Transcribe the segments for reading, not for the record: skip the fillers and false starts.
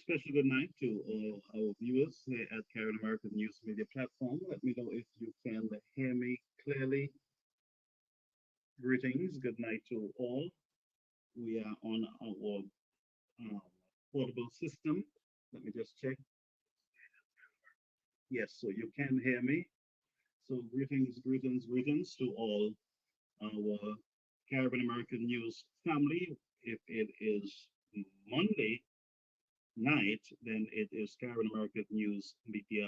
Special good night to all our viewers here at Karen American News Media Platform. Let me know if you can hear me clearly. Greetings, good night to all. We are on our um, portable system. Let me just check. Yes, so you can hear me. So greetings to all our Caribbean American News family. If it is Monday night, then it is Caribbean American News Media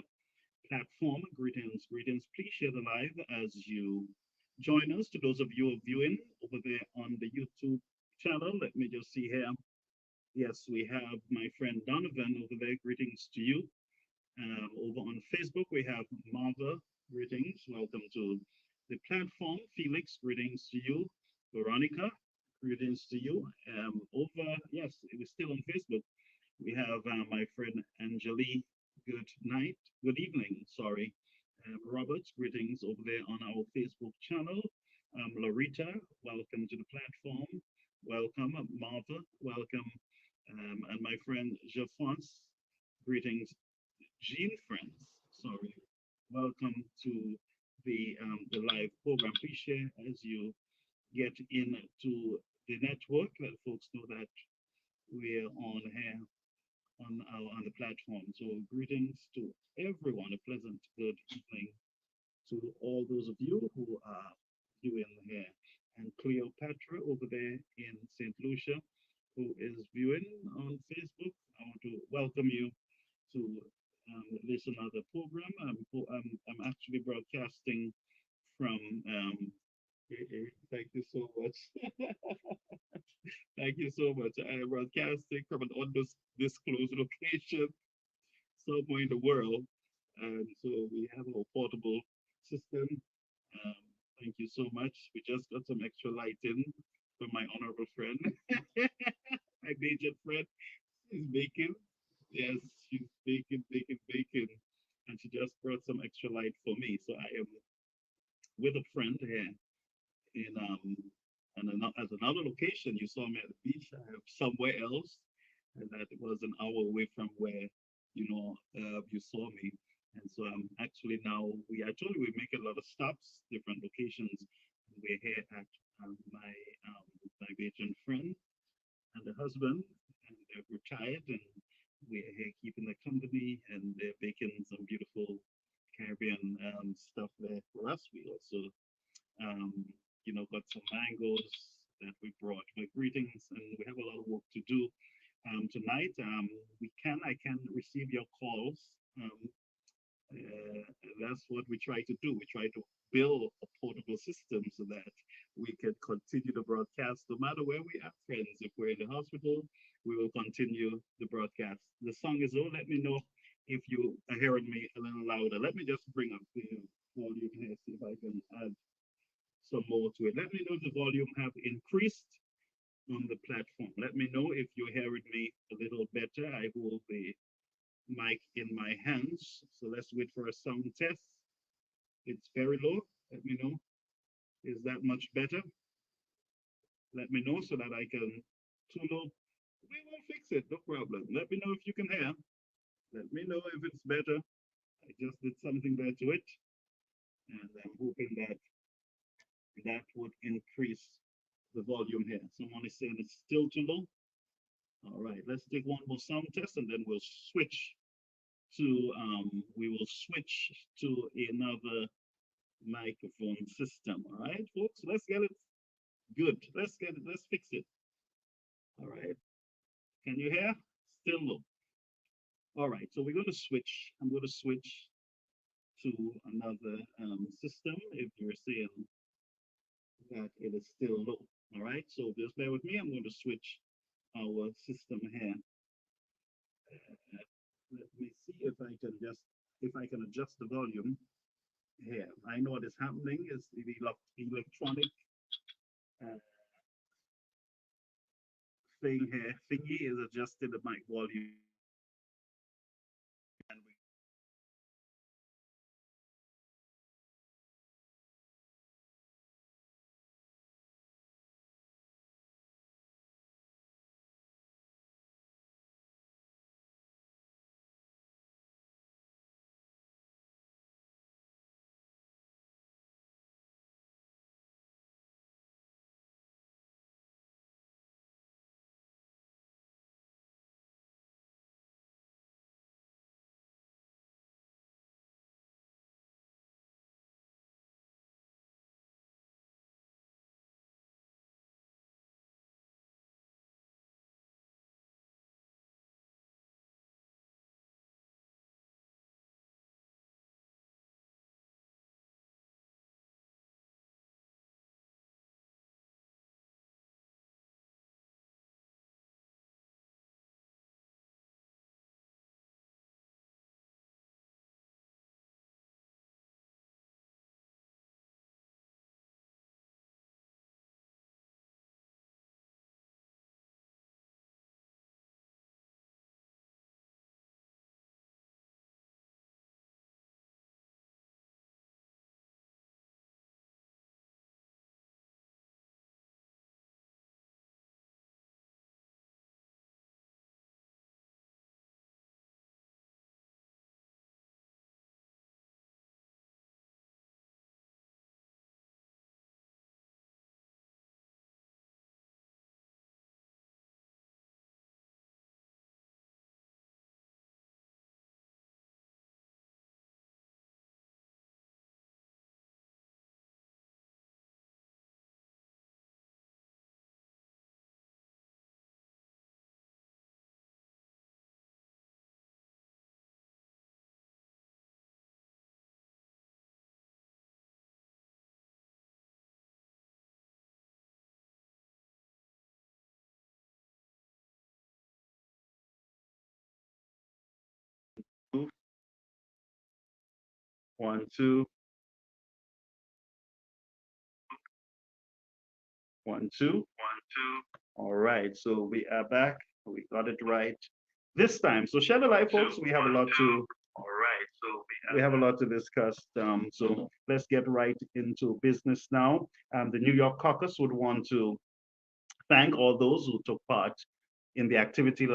platform. Greetings. Please share the live as you join us. To those of you who are viewing over there on the YouTube channel, let me just see here. Yes, we have my friend Donovan over there. Greetings to you. Over on Facebook, we have Marva. Greetings. Welcome to the platform. Felix, greetings to you. Veronica, greetings to you. Yes, it is still on Facebook. We have my friend Angelique. Good night, good evening, sorry. Robert, greetings over there on our Facebook channel. Larita, welcome to the platform. Welcome, Martha, welcome. And my friend Jean-France, greetings. Jean Friends, sorry. Welcome to the live program. Please share as you get into the network. Let folks know that we're on here on the platform. So greetings to everyone. A pleasant good evening to all those of you who are viewing here. And Cleopatra over there in St. Lucia, who is viewing on Facebook. I want to welcome you to this another program. I'm actually broadcasting from thank you so much. Thank you so much. I am broadcasting from an undisclosed location somewhere in the world. And so we have a portable system. Um, thank you so much. We just got some extra lighting from my honorable friend, my major friend. She's baking. Yes, she's baking. And she just brought some extra light for me. So I am with a friend here in and at another location. You saw me at the beach. I have somewhere else, and that was an hour away from where you saw me. And so I'm actually now I told you we make a lot of stops, different locations. We're here at my my Bajan friend and the husband, and they're retired, and we're here keeping the company, and they're baking some beautiful Caribbean stuff there for us. We also um, got some mangoes that we brought. My greetings, and we have a lot of work to do tonight. I can receive your calls. Um, uh, that's what we try to do. We try to build a portable system so that we can continue the broadcast no matter where we are, friends. If we're in the hospital, we will continue the broadcast. The song is over. Let me know if you are hearing me a little louder. Let me just bring up the volume here, see if I can add some more to it. Let me know if the volume have increased on the platform. Let me know if you're hearing me a little better. I hold the mic in my hands. So let's wait for a sound test. It's very low. Let me know. Is that much better? Let me know so that I can tune low. We will fix it, no problem. Let me know if you can hear. Let me know if it's better. I just did something there to it. And I'm hoping that that would increase the volume here. Someone is saying it's still too low. All right, let's take one more sound test and then we'll switch we will switch to another microphone system. All right, folks, let's get it good. Let's fix it. All right, can you hear? Still low. All right, so we're going to switch. I'm going to switch to another system if you're saying that it is still low. All right, so just bear with me. I'm going to switch our system here. Let me see if I can adjust the volume here. I know what is happening is the electronic uh, thing here thingy is adjusting the mic volume. And we Two, 1, 2, 1, 2. All right, so we are back. We got it right this time. So share the light, folks. We have a lot to. All right, so we have a lot to discuss. So let's get right into business now. The New York Caucus would want to thank all those who took part in the activity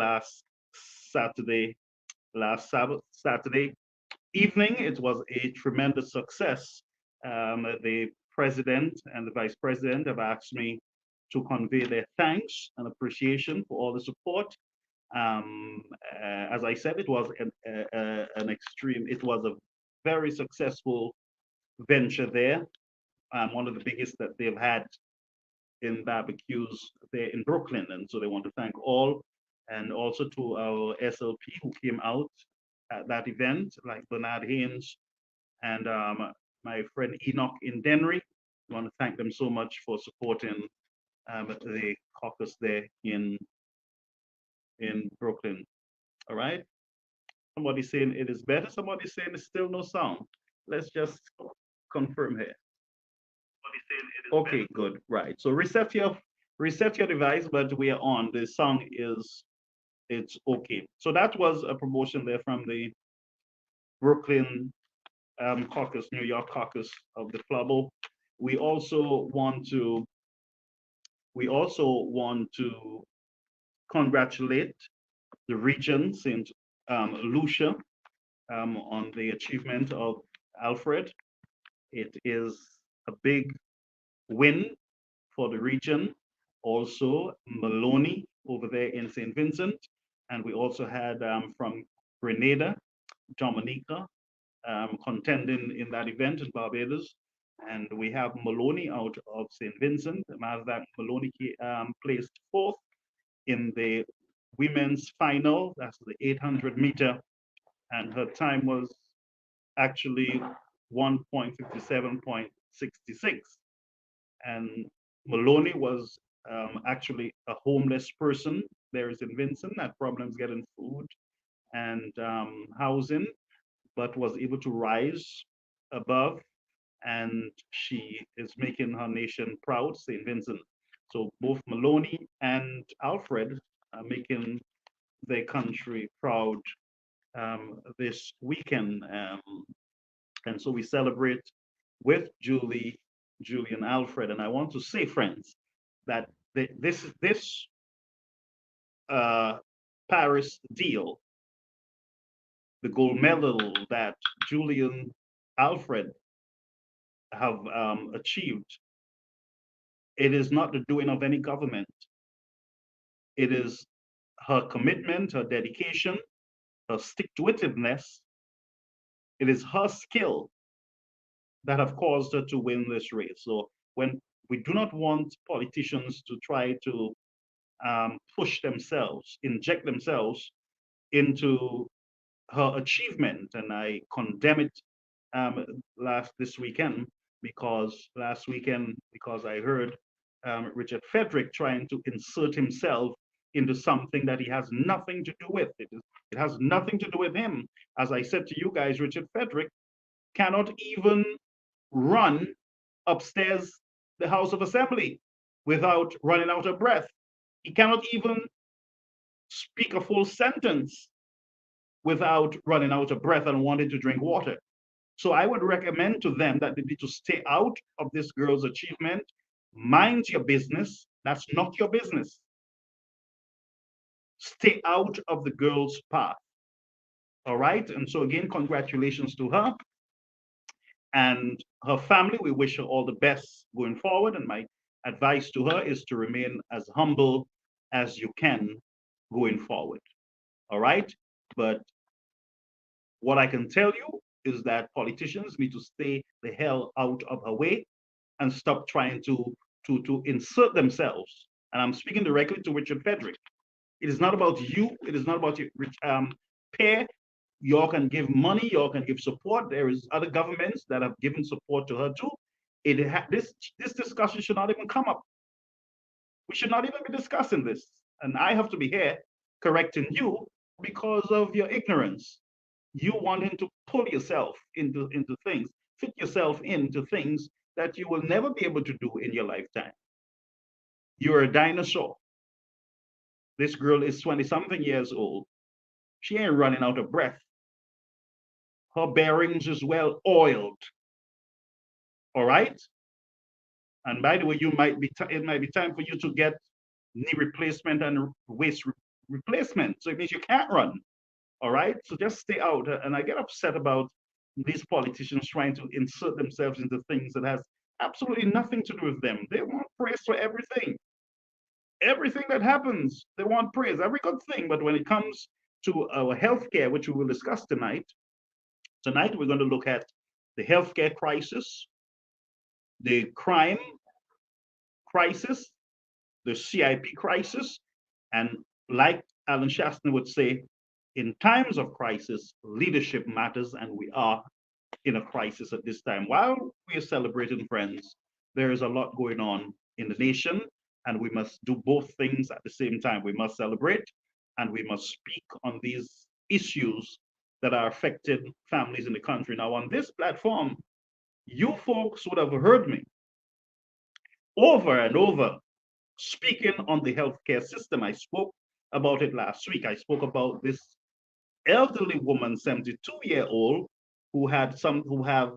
Saturday, last Sabbath, Saturday evening. It was a tremendous success. The president and the vice president have asked me to convey their thanks and appreciation for all the support. Um, as I said, it was it was a very successful venture there, one of the biggest that they've had in barbecues there in Brooklyn. And so they want to thank all, and also to our SLP who came out at that event, like Bernard Haynes and my friend Enoch in Denry. I want to thank them so much for supporting the caucus there in Brooklyn. All right. Somebody's saying it is better. Somebody's saying it's still no sound. Let's just confirm here. Okay, good. Right. So reset your device, but we are on. The song it's okay. So that was a promotion there from the Brooklyn caucus, New York caucus of the Flabo. We also want to congratulate the region, St. Lucia, on the achievement of Alfred. It is a big win for the region. Also, Maloney over there in St. Vincent. And we also had from Grenada, Dominica, contending in that event in Barbados. And we have Maloney out of St. Vincent. As that Maloney placed fourth in the women's final, that's the 800-meter, and her time was actually 1:57.66. And Maloney was actually a homeless person there in Vincent, had problems getting food and housing, but was able to rise above, and she is making her nation proud, St. Vincent. So both Maloney and Alfred are making their country proud this weekend. And so we celebrate with Julie and Alfred. And I want to say, friends, that this Paris deal, the gold medal that Julie and Alfred have achieved, it is not the doing of any government. It is her commitment, her dedication, her stick-to-itiveness. It is her skill that have caused her to win this race. So when we do not want politicians to try to push themselves, inject themselves into her achievement, and I condemn it this weekend, because I heard Richard Frederick trying to insert himself into something that he has nothing to do with. It has nothing to do with him. As I said to you guys, Richard Frederick cannot even run upstairs the House of Assembly without running out of breath. He cannot even speak a full sentence without running out of breath and wanting to drink water. So I would recommend to them that they need to stay out of this girl's achievement. Mind your business. That's not your business. Stay out of the girl's path. All right. And so again, congratulations to her and her family. We wish her all the best going forward. And my advice to her is to remain as humble as you can going forward. All right. But what I can tell you is that politicians need to stay the hell out of her way and stop trying to insert themselves. And I'm speaking directly to Richard Frederick. It is not about you. It is not about your pair. You all can give money. You all can give support. There is other governments that have given support to her too. This discussion should not even come up. We should not even be discussing this. And I have to be here correcting you because of your ignorance. you wanting to pull yourself into things, fit yourself into things that you will never be able to do in your lifetime. You're a dinosaur. This girl is 20 something years old. She ain't running out of breath. Her bearings is well oiled. All right. And by the way, it might be time for you to get knee replacement and waist replacement. So it means you can't run. All right. So just stay out. And I get upset about these politicians trying to insert themselves into things that has absolutely nothing to do with them. They want praise for everything. Everything that happens, they want praise, every good thing. But when it comes to our healthcare, which we will discuss tonight we're going to look at the healthcare crisis, the crime crisis, the CIP crisis, and like Alan Shastner would say, in times of crisis, leadership matters, and we are in a crisis at this time. While we are celebrating, friends, there is a lot going on in the nation, and we must do both things at the same time. We must celebrate, and we must speak on these issues that are affecting families in the country. Now, on this platform, you folks would have heard me over and over speaking on the healthcare system. I spoke about it last week. I spoke about this elderly woman, 72-year-old, who have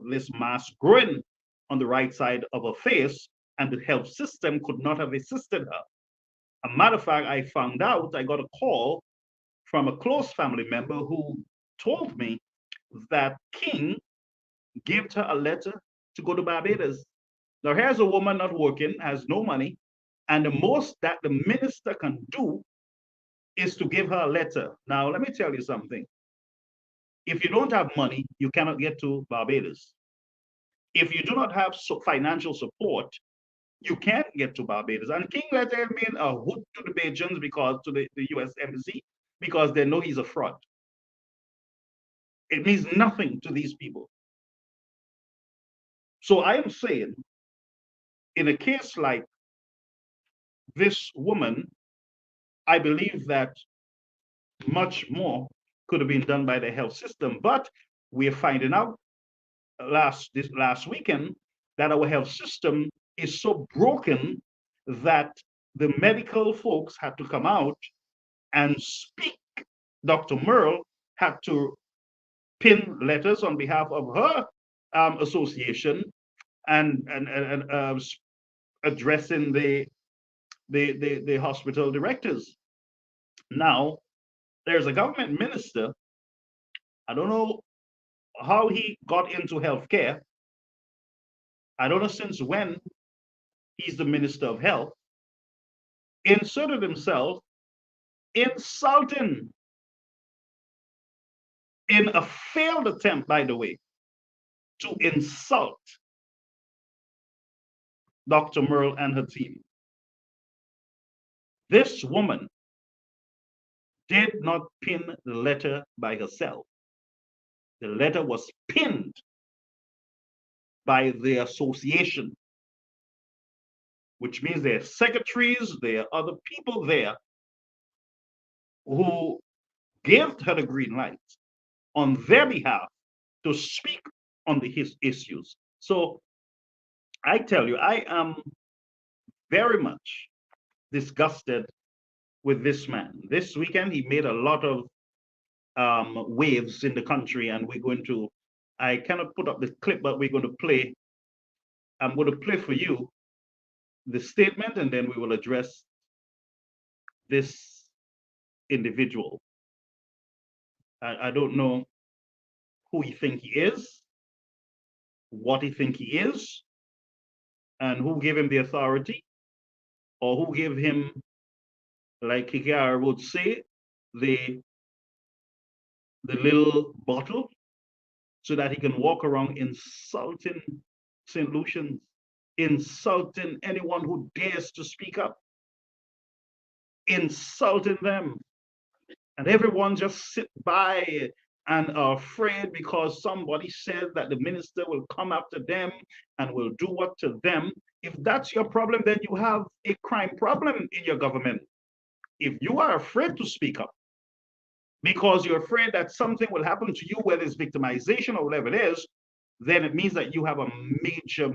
this mass growing on the right side of her face, and the health system could not have assisted her. A matter of fact, I found out, I got a call from a close family member who told me that King gave her a letter to go to Barbados. Now, here's a woman not working, has no money, and the most that the minister can do is to give her a letter. Now, let me tell you something. If you don't have money, you cannot get to Barbados. If you do not have financial support, you can't get to Barbados. And King let him mean a hoot to the Bajans because to the US Embassy, because they know he's a fraud. It means nothing to these people. So I am saying, in a case like this woman, I believe that much more could have been done by the health system. But we're finding out this last weekend that our health system is so broken that the medical folks had to come out and speak. Dr. Merle had to pin letters on behalf of her association and addressing the hospital directors. Now, there's a government minister. I don't know how he got into healthcare. I don't know since when he's the minister of health. Inserted himself insulting in a failed attempt, by the way, to insult Dr. Merle and her team. This woman did not pin the letter by herself. The letter was pinned by the association, which means there are secretaries, there are other people there who gave her the green light on their behalf to speak on the issues. So I tell you, I am very much disgusted with this man. This weekend, he made a lot of waves in the country, and we're going to, I cannot put up the clip, but we're going to play, I'm going to play for you the statement, and then we will address this individual. I don't know who he think he is, what he think he is, and who gave him the authority, or who gave him, like Kikara would say, the little bottle so that he can walk around insulting St. Lucians, insulting anyone who dares to speak up, insulting them. And everyone just sit by and are afraid because somebody said that the minister will come after them and will do what to them. If that's your problem, then you have a crime problem in your government. If you are afraid to speak up, because you're afraid that something will happen to you, whether it's victimization or whatever it is, then it means that you have a major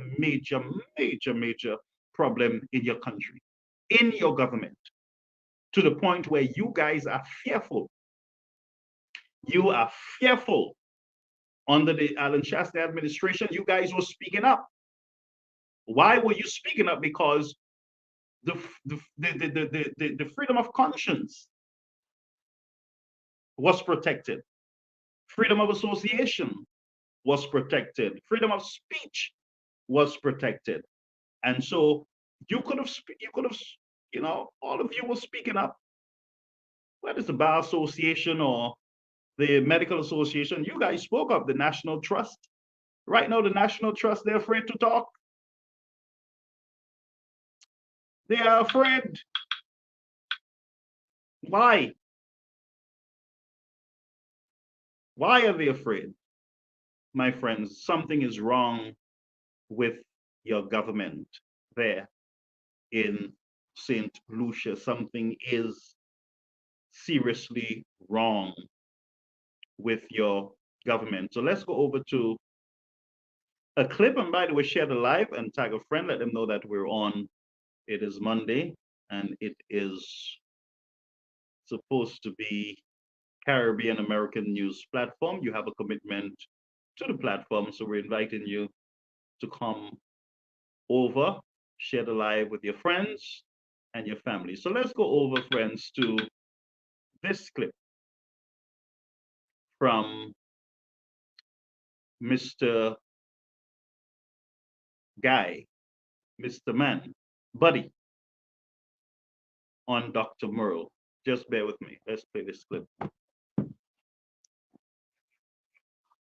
problem in your country, in your government, to the point where you guys are fearful. You are fearful. Under the Alan Shasta administration, you guys were speaking up. Why were you speaking up? Because the freedom of conscience was protected. Freedom of association was protected. Freedom of speech was protected. And so you could have, all of you were speaking up. Whether it's the Bar Association or the Medical Association, you guys spoke up. The National Trust. Right now, the National Trust, they're afraid to talk. They are afraid. Why? Why are they afraid? My friends, something is wrong with your government there in St. Lucia. Something is seriously wrong with your government. So let's go over to a clip. And by the way, share the live and tag a friend. Let them know that we're on. It is Monday and it is supposed to be Caribbean American news platform. You have a commitment to the platform, so we're inviting you to come over, share the live with your friends and your family. So let's go over, friends, to this clip from Mr. Guy, Mr. Man, Buddy, on Dr. Merle. Just bear with me. Let's play this clip.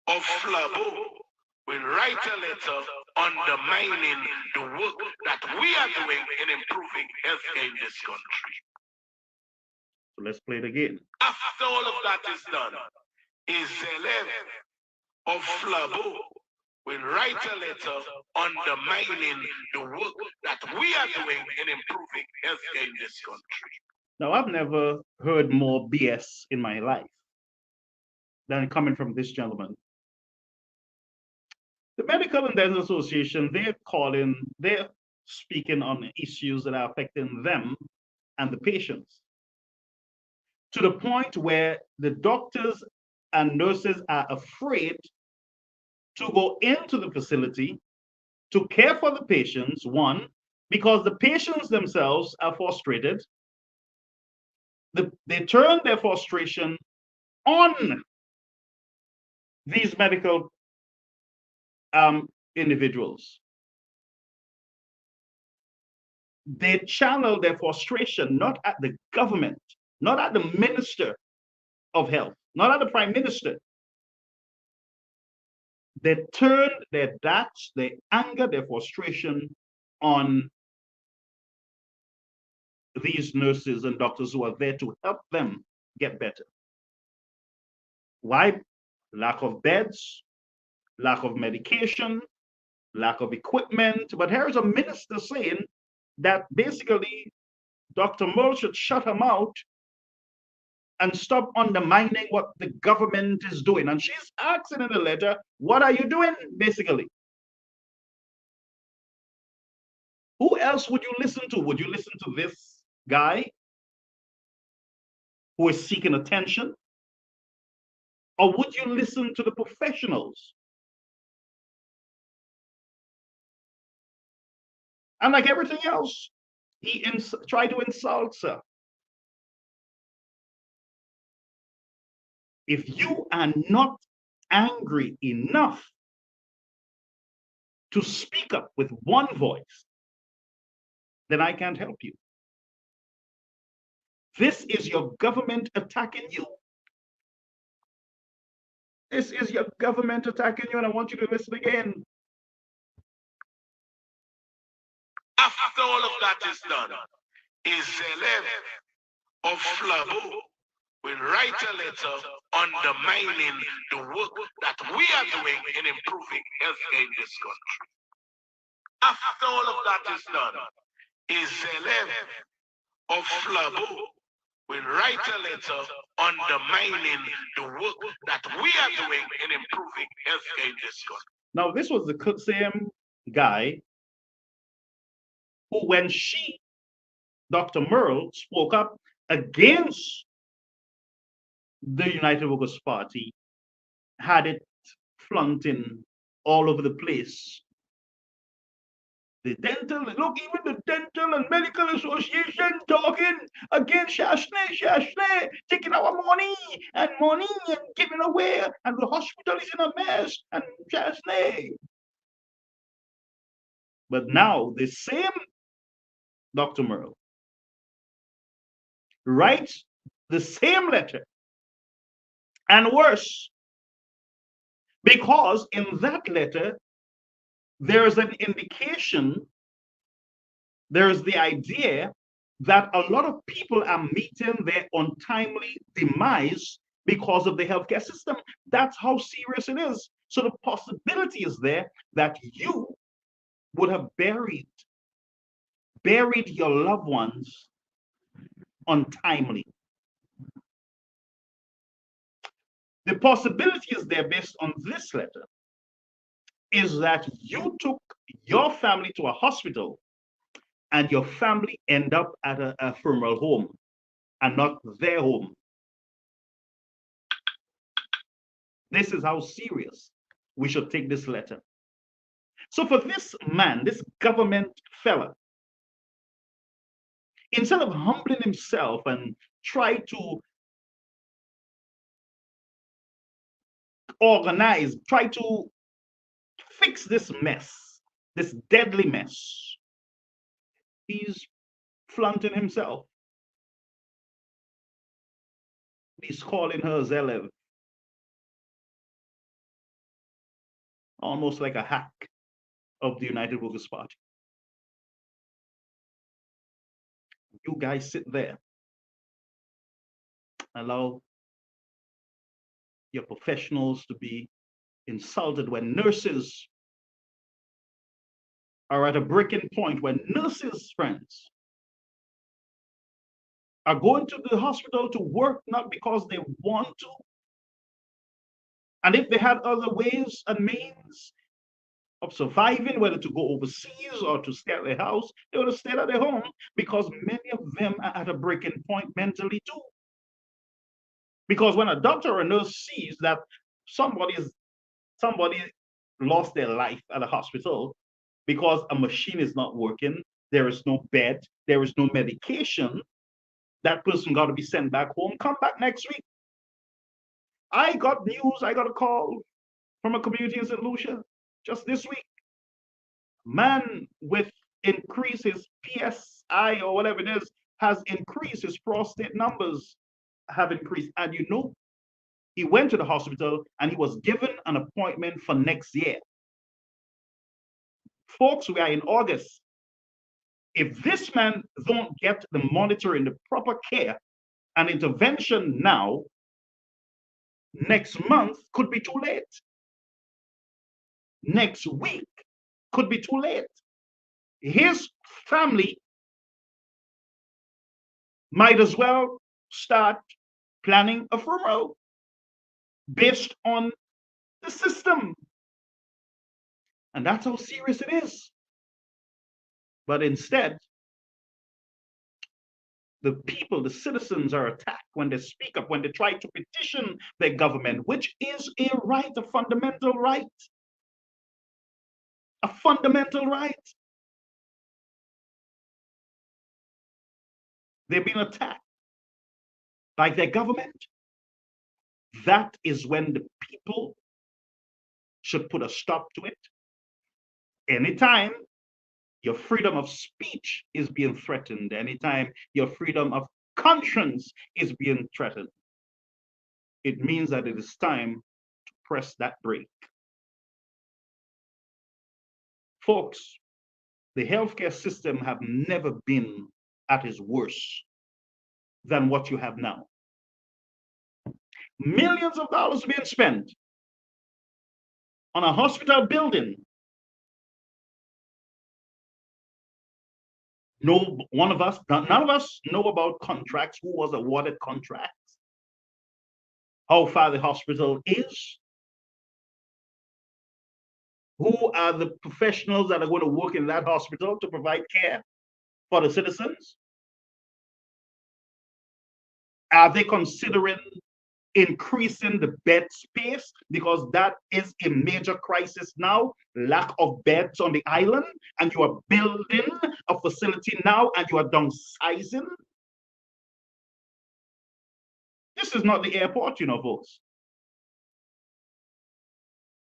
Of Flabo will write a letter undermining the work that we are doing in improving healthcare in this country. So let's play it again. After all of that is done, is Zelev of Flabo will write a letter undermining the work that we are doing in improving healthcare in this country. Now, I've never heard more BS in my life than coming from this gentleman. The Medical and Dental Association, they're speaking on issues that are affecting them and the patients, to the point where the doctors and nurses are afraid to go into the facility to care for the patients, one, because the patients themselves are frustrated. They turn their frustration on these medical individuals. They channel their frustration not at the government, not at the Minister of Health, not at the Prime Minister. They turn their doubts, their anger, their frustration on these nurses and doctors who are there to help them get better. Why? Lack of beds, lack of medication, lack of equipment. But here's a minister saying that basically Dr. Merle should shut her mouth and stop undermining what the government is doing. And she's asking in the letter, what are you doing, basically? Who else would you listen to? Would you listen to this guy who is seeking attention? Or would you listen to the professionals? And like everything else, he tried to insult her. If you are not angry enough to speak up with one voice, then I can't help you. This is your government attacking you. This is your government attacking you, and I want you to listen again. After all of that is done, is Zelev of Flabo will write a letter undermining the work that we are doing in improving healthcare in this country. After all of that is done, is Zelev of Flabo will write a letter undermining the work that we are doing in improving healthcare in this country. Now, this was the same guy who, when Dr. Merle, spoke up against the United Workers' Party, had it flaunting all over the place. The dental, look, even the Dental and Medical Association talking against Shashney, taking our money and giving away, and the hospital is in a mess, and Shashney. But now the same Dr. Merle writes the same letter, and worse, because in that letter there is an indication, there is the idea that a lot of people are meeting their untimely demise because of the healthcare system. That's how serious it is. So the possibility is there that you would have buried your loved ones untimely. The possibility is there, based on this letter, is that you took your family to a hospital and your family end up at a funeral home and not their home. This is how serious we should take this letter. So for this man, this government fella, instead of humbling himself and try to organize, try to fix this mess, this deadly mess, he's flaunting himself. He's calling her Zelev, almost like a hack of the United Workers' Party. You guys sit there, allow your professionals to be insulted when nurses are at a breaking point, when nurses, friends, are going to the hospital to work not because they want to. And if they had other ways and means of surviving, whether to go overseas or to stay at their house, they would have stayed at their home, because many of them are at a breaking point mentally too. Because when a doctor or a nurse sees that somebody lost their life at a hospital because a machine is not working, there is no bed, there is no medication, that person got to be sent back home. Come back next week. I got news, I got a call from a community in St. Lucia just this week. Man with increases PSI or whatever it is has increased, his prostate numbers have increased. And you know, he went to the hospital and he was given an appointment for next year. Folks, we are in August. If this man don't get the monitoring, the proper care and intervention now, next month could be too late. Next week could be too late. His family might as well start planning a funeral based on the system. And that's how serious it is. But instead, the people, the citizens, are attacked when they speak up, when they try to petition their government, which is a right, a fundamental right. A fundamental right. They've been attacked by their government. That is when the people should put a stop to it. Anytime your freedom of speech is being threatened, anytime your freedom of conscience is being threatened, it means that it is time to press that brake. Folks, the healthcare system have never been at its worst than what you have now. Millions of dollars being spent on a hospital building, No, none of us know about contracts, who was awarded contracts, how far the hospital is, who are the professionals that are going to work in that hospital to provide care for the citizens. Are they considering increasing the bed space? Because that is a major crisis now, lack of beds on the island, and you are building a facility now and you are downsizing. This is not the airport, you know, folks.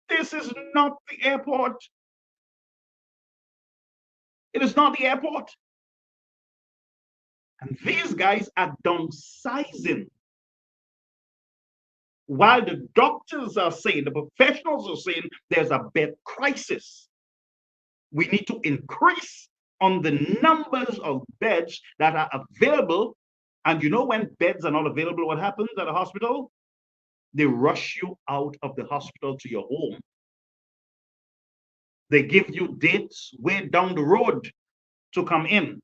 This is not the airport. It is not the airport. And these guys are downsizing. While the doctors are saying, the professionals are saying there's a bed crisis. We need to increase on the numbers of beds that are available. And you know, when beds are not available, what happens at a hospital? They rush you out of the hospital to your home. They give you dates way down the road to come in,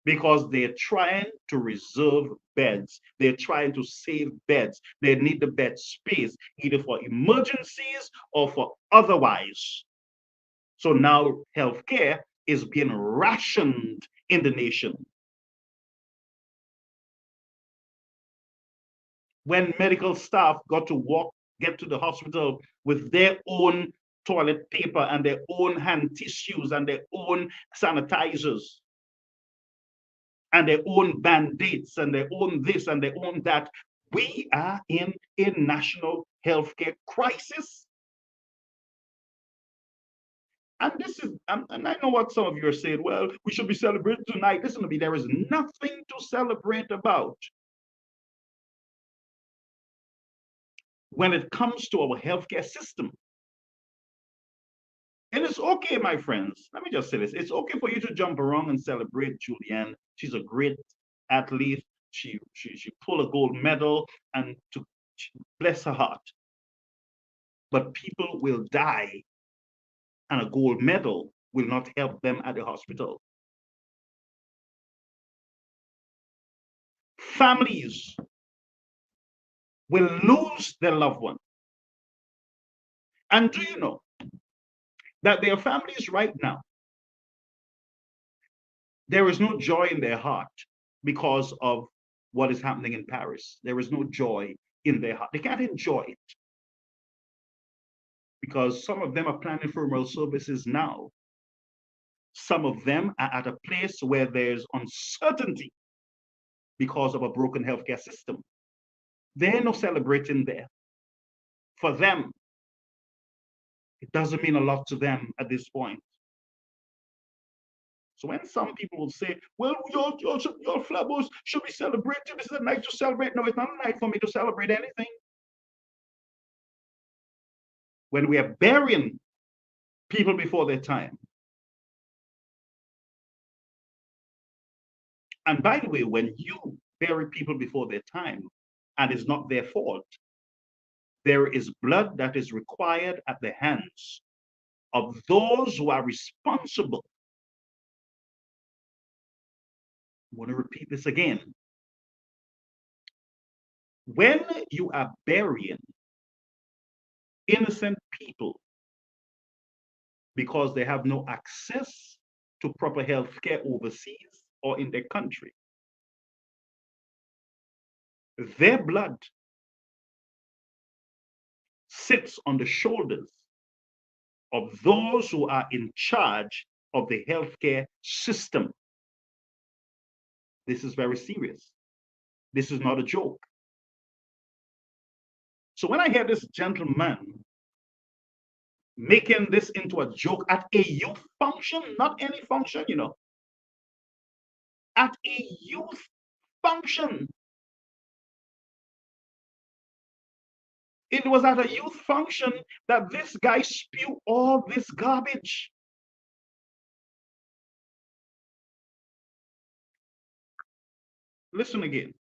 because they're trying to reserve beds. They're trying to save beds. They need the bed space, either for emergencies or for otherwise. So now healthcare is being rationed in the nation. When medical staff got to get to the hospital with their own toilet paper and their own hand tissues and their own sanitizers and their own band-aids and their own this and their own that, we are in a national healthcare crisis. And this is, and I know what some of you are saying, well, we should be celebrating tonight. Listen to me, there is nothing to celebrate about when it comes to our healthcare system. It is okay, my friends. Let me just say this. It's okay for you to jump around and celebrate Julianne. She's a great athlete. She pulled a gold medal, and to bless her heart. But people will die, and a gold medal will not help them at the hospital. Families will lose their loved one. And do you know that there are families right now, there is no joy in their heart because of what is happening in Paris. There is no joy in their heart. They can't enjoy it because some of them are planning funeral services now. Some of them are at a place where there's uncertainty because of a broken healthcare system. They're no celebrating there. For them, it doesn't mean a lot to them at this point. So when some people will say, well, your Flabbos should be celebrated, this is a night to celebrate. No, it's not a night for me to celebrate anything. When we are burying people before their time. And by the way, when you bury people before their time, and it's not their fault, there is blood that is required at the hands of those who are responsible. I want to repeat this again. When you are burying innocent people because they have no access to proper health care overseas or in their country, their blood sits on the shoulders of those who are in charge of the healthcare system. This is very serious. This is not a joke. So when I hear this gentleman making this into a joke at a youth function, not any function, you know, at a youth function. It was at a youth function that this guy spewed all this garbage. Listen again.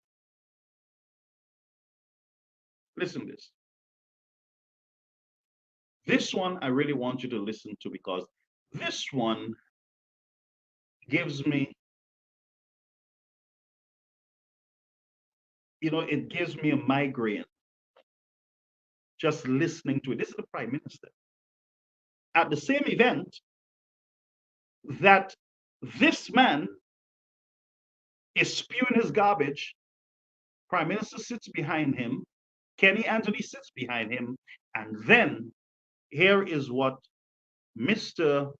Listen to this. This one I really want you to listen to, because this one gives me, it gives me a migraine just listening to it. This is the Prime Minister. At the same event that this man is spewing his garbage, Prime Minister sits behind him, Kenny Anthony sits behind him, and then here is what Mr.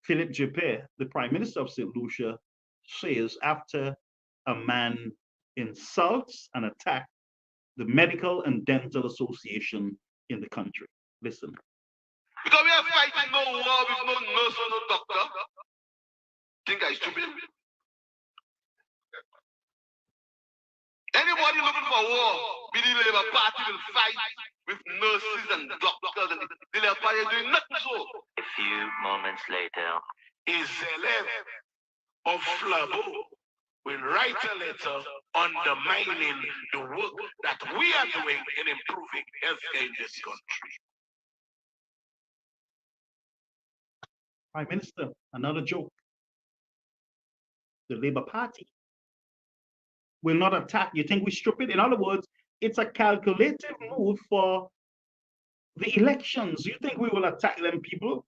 Philip Japet, the Prime Minister of St. Lucia, says after a man insults and attacks the Medical and Dental Association in the country. Listen. Because we are fighting no war with no nurse or no doctor. Think I stupid? Anybody looking for war, be the Labour Party will fight with nurses and doctors, and the Labour Party is doing nothing so. A few moments later, A Zelev of Flabo will write a letter undermining the work that we are doing in improving healthcare in this country. Prime Minister, another joke. The Labour Party will not attack. You think we're stupid? In other words, it's a calculative move for the elections. You think we will attack them people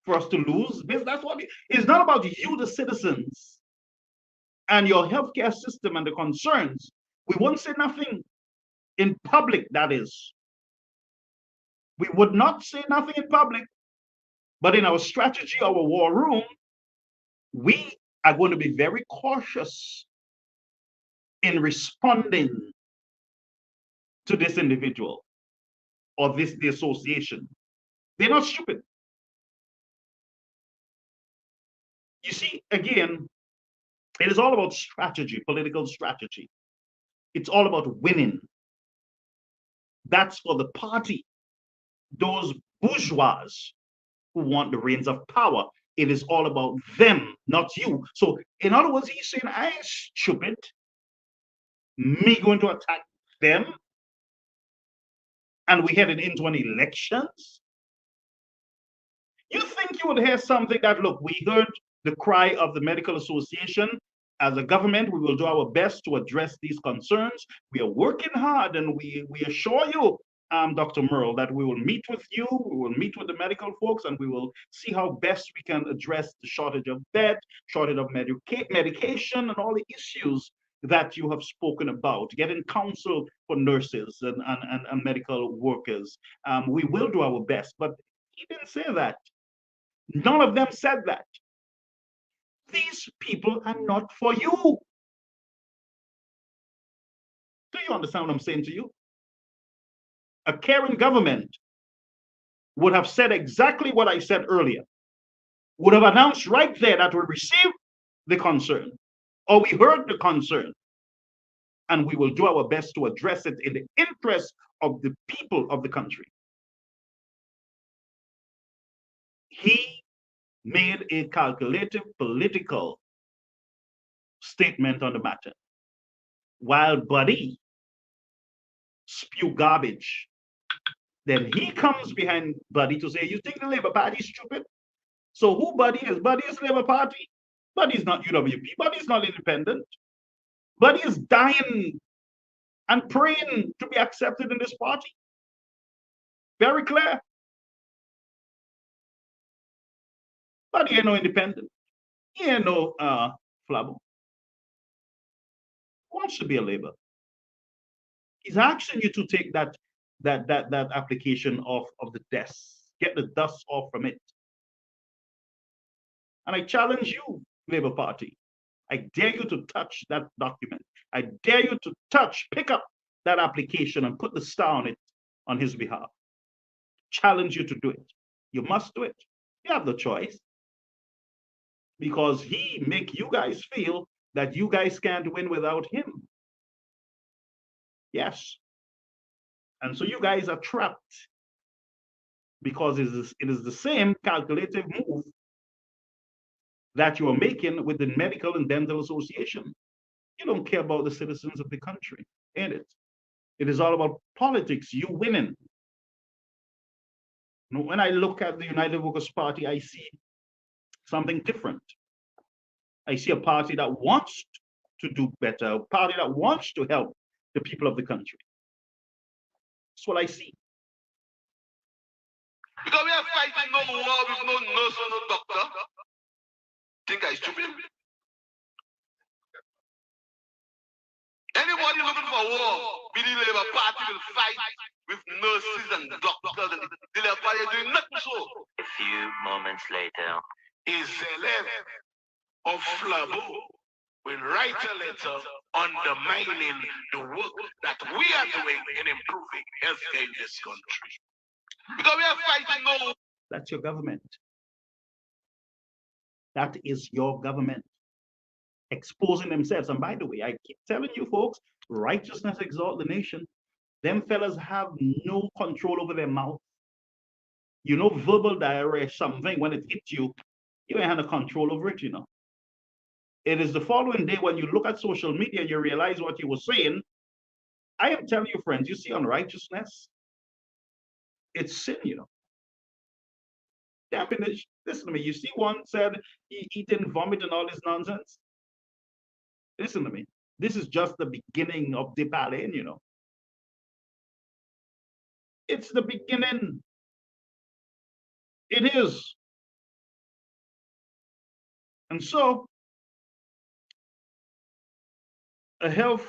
for us to lose? That's what it's not about you, the citizens, and your healthcare system and the concerns. We won't say nothing in public, that is. We would not say nothing in public, but in our strategy, our war room, we are going to be very cautious in responding to this individual or the association. They're not stupid. You see, again, it is all about strategy, political strategy. It's all about winning. That's for the party, those bourgeois who want the reins of power. It is all about them, not you. So, in other words, he's saying, I ain't stupid. Me going to attack them, and we headed into an elections. You think you would hear something that, look, we heard the cry of the Medical Association. As a government, we will do our best to address these concerns. We are working hard, and we assure you, Dr. Merle, that we will meet with you, we will meet with the medical folks, and we will see how best we can address the shortage of bed, shortage of medication, and all the issues that you have spoken about, getting counsel for nurses and medical workers. We will do our best, but he didn't say that. None of them said that. These people are not for you. Do you understand what I'm saying to you? A caring government would have said exactly what I said earlier, would have announced right there that we received the concern, or we heard the concern, and we will do our best to address it in the interest of the people of the country. He made a calculative political statement on the matter, while Buddy spew garbage. Then he comes behind Buddy to say, you think the Labour Party is stupid? So who Buddy is? Buddy is Labour Party. Buddy is not UWP. Buddy is not independent. Buddy is dying and praying to be accepted in this party. Very clear. Buddy ain't no independent. He ain't no Flabo. Wants to be a Labour. He's asking you to take that application off of the desk, get the dust off from it. And I challenge you, Labour Party. I dare you to touch that document. I dare you to pick up that application and put the star on it on his behalf. Challenge you to do it. You must do it. You have the choice. Because he make you guys feel that you guys can't win without him. Yes. And so you guys are trapped because it is the same calculative move that you are making with the Medical and Dental Association. You don't care about the citizens of the country, ain't it? It is all about politics, you winning. When I look at the United Workers' Party, I see something different. I see a party that wants to do better, a party that wants to help the people of the country. That's what I see. Because we are fighting no war with no nurse or no doctor. Think I stupid? Anybody looking for war, be the Labour Party will fight with nurses and doctors, and the Labour Party is doing nothing so. A few moments later. Is Zelev of Flabo will write a letter undermining the work that we are doing in improving healthcare in this country. Because we are fighting no war. That's your government. That is your government exposing themselves. And by the way, I keep telling you folks, righteousness exalt the nation. Them fellas have no control over their mouth. You know, verbal diarrhea, something, when it hits you, you ain't had a control over it, you know. It is the following day when you look at social media and you realize what you were saying. I am telling you, friends, you see unrighteousness, it's sin, you know. Listen to me. You see, one said he didn't vomit and all this nonsense. Listen to me. This is just the beginning of the ballet, you know. It's the beginning. It is. And so, a health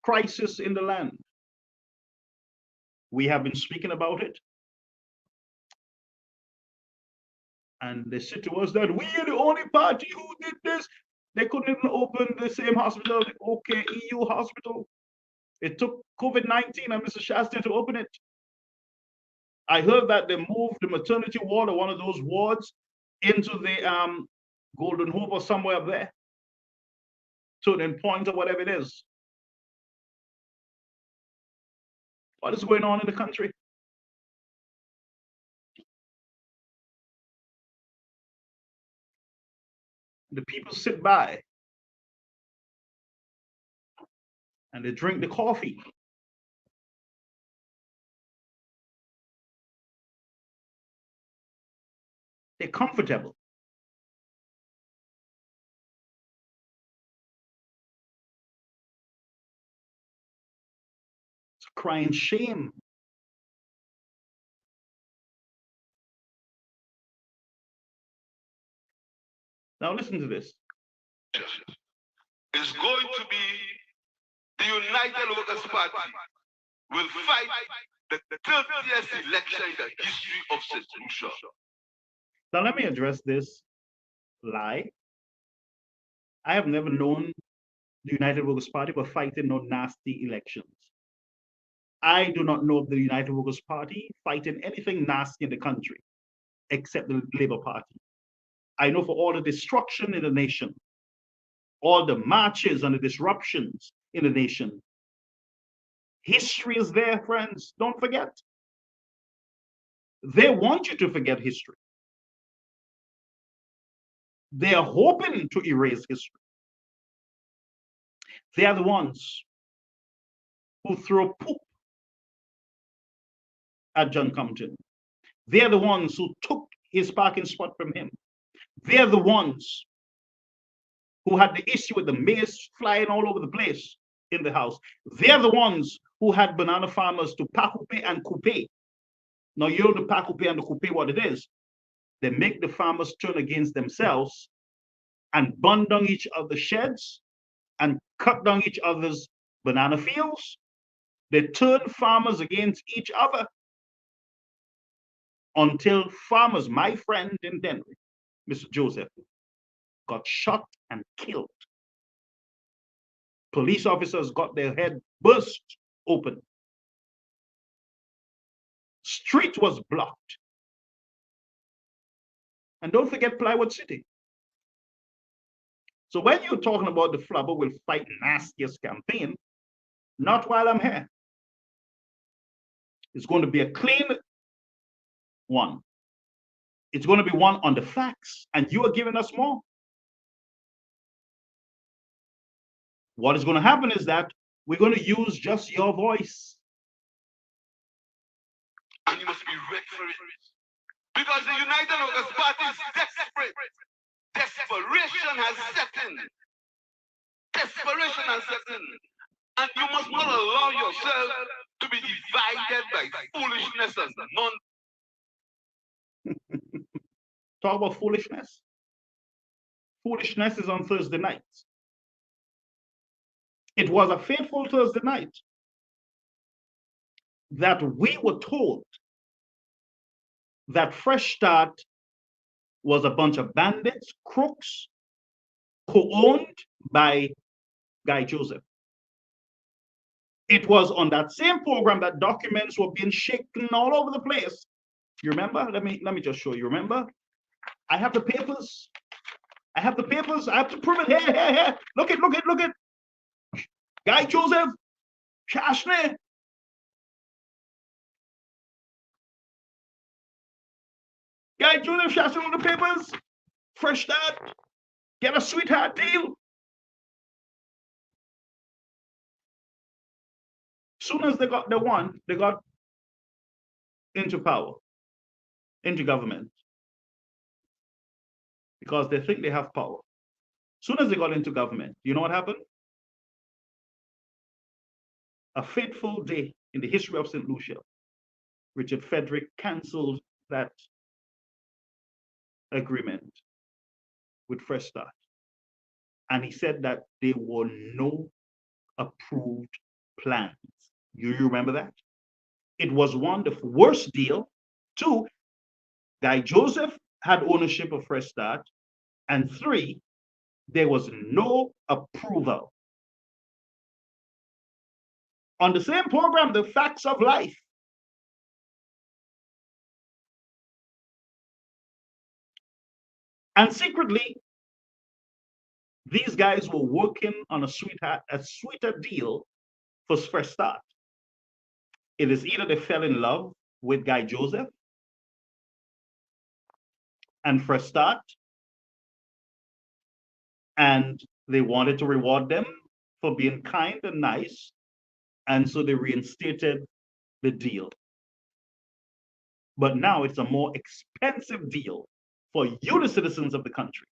crisis in the land. We have been speaking about it. And they said to us that we are the only party who did this. They couldn't even open the same hospital, the OKEU hospital. It took COVID-19 and Mr. Shasta to open it. I heard that they moved the maternity ward or one of those wards into the Golden Hope or somewhere up there. Turning Point or whatever it is. What is going on in the country? The people sit by and they drink the coffee. They're comfortable. It's a crying shame. Now listen to this. It's going to be the United Workers' Party will fight the 30th election in the history of St. Lucia. Now let me address this lie. I have never known the United Workers' Party for fighting no nasty elections. I do not know of the United Workers' Party fighting anything nasty in the country, except the Labour Party. I know for all the destruction in the nation, all the marches and the disruptions in the nation. History is there, friends. Don't forget. They want you to forget history. They are hoping to erase history. They are the ones who throw poop at John Compton. They are the ones who took his parking spot from him. They are the ones who had the issue with the mace flying all over the place in the house. They are the ones who had banana farmers to Pakupe and Kupe. Now you know the Pakupe and the Kupe what it is. They make the farmers turn against themselves and burn down each other's sheds and cut down each other's banana fields. They turn farmers against each other until farmers, my friend in Denver, Mr. Joseph, got shot and killed. Police officers got their head burst open. Street was blocked. And don't forget Plywood City. So when you're talking about the Flabo will fight nastiest campaign, not while I'm here. It's going to be a clean one. It's going to be one on the facts, and you are giving us more. What is going to happen is that we're going to use just your voice. And you must be ready for it. Because the United Workers' Party is desperate. Desperation has set in. Desperation has set in. And you must not allow yourself to be divided by foolishness and nonsense. Talk about foolishness. Foolishness is on Thursday night. It was a fateful Thursday night that we were told that Fresh Start was a bunch of bandits, crooks, co-owned by Guy Joseph. It was on that same program that documents were being shaken all over the place. You remember? Let me just show you. Remember? I have the papers. I have the papers. I have to prove it. Here. Look it. Guy Joseph, Shashney. Guy Joseph Shashney on the papers. Fresh Start. Get a sweetheart deal. Soon as they got into power, into government, because they think they have power. Soon as they got into government, you know what happened? A fateful day in the history of St. Lucia. Richard Frederick canceled that agreement with Fresh Start. And he said that there were no approved plans. You remember that? It was one, the worst deal. Two, Guy Joseph had ownership of Fresh Start. And three, there was no approval. On the same program, The Facts of Life, and secretly, these guys were working on a sweeter deal for Fresh Start. It is either they fell in love with Guy Joseph and Fresh Start, and they wanted to reward them for being kind and nice, and so they reinstated the deal. But now it's a more expensive deal for you, the citizens of the country.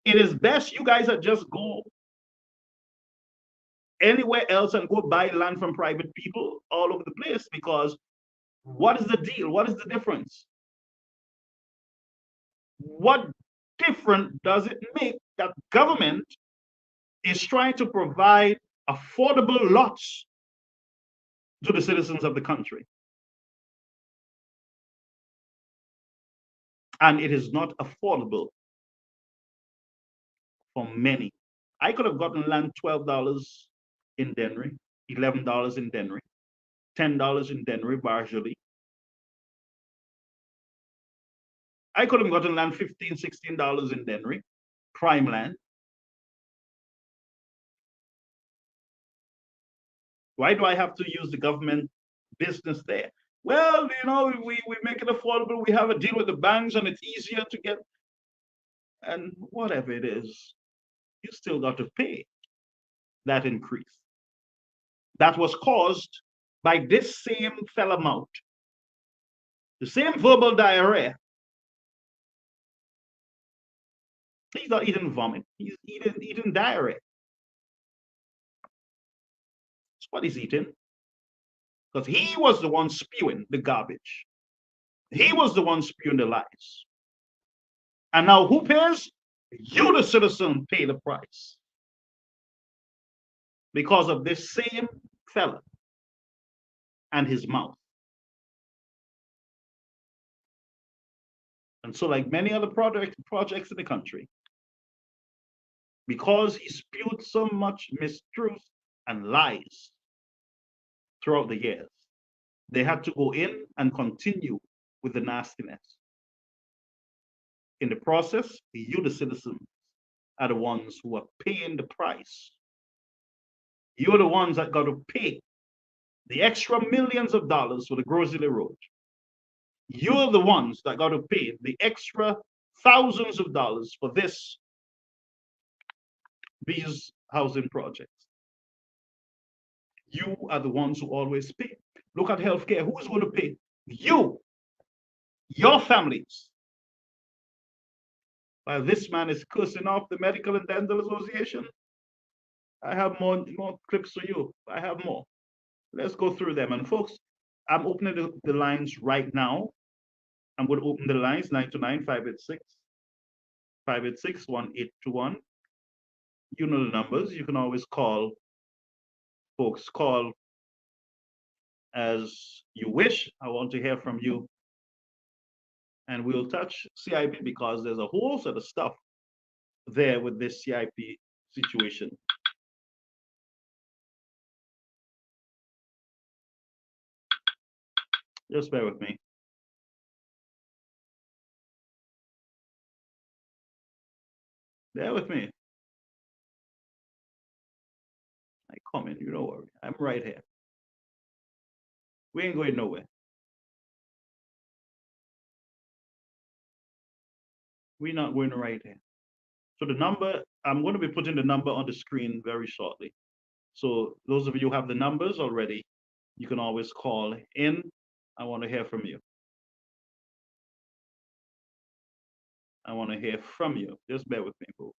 It is best you guys just go anywhere else and go buy land from private people all over the place, because what is the deal? What is the difference? What difference does it make that government is trying to provide affordable lots to the citizens of the country? And it is not affordable for many. I could have gotten land $12 in Dennery, $11 in Dennery, $10 in Dennery, Barjoli. I could have gotten land $15, $16 in Dennery, prime land. Why do I have to use the government business there? Well, you know, we make it affordable. We have a deal with the banks and it's easier to get. And whatever it is, you still got to pay that increase. That was caused by this same fella Mount, the same verbal diarrhea. He's not eating vomit, he's eating diarrhea. That's what he's eating. Because he was the one spewing the garbage. He was the one spewing the lies. And now who pays? You, the citizen, pay the price. Because of this same fella and his mouth. And so, like many other projects in the country, because he spewed so much mistruth and lies throughout the years, they had to go in and continue with the nastiness. In the process, you, the citizens, are the ones who are paying the price. You're the ones that got to pay the extra millions of dollars for the Groseley Road. You're the ones that got to pay the extra thousands of dollars for these housing projects. You are the ones who always pay. Look at healthcare. Who is going to pay? You. your families. While this man is cursing off the Medical and Dental Association, I have more clips for you. I have more. Let's go through them. And folks, I'm opening the lines right now. I'm going to open the lines 929-586-1821. You know the numbers. You can always call, folks, call as you wish. I want to hear from you. And we'll touch CIP because there's a whole set of stuff there with this CIP situation. Just bear with me. Bear with me. I come in, you don't worry. I'm right here. We ain't going nowhere. We're not going right here. So the number, I'm going to be putting the number on the screen very shortly. So those of you who have the numbers already, you can always call in. I want to hear from you. I want to hear from you. Just bear with me, folks.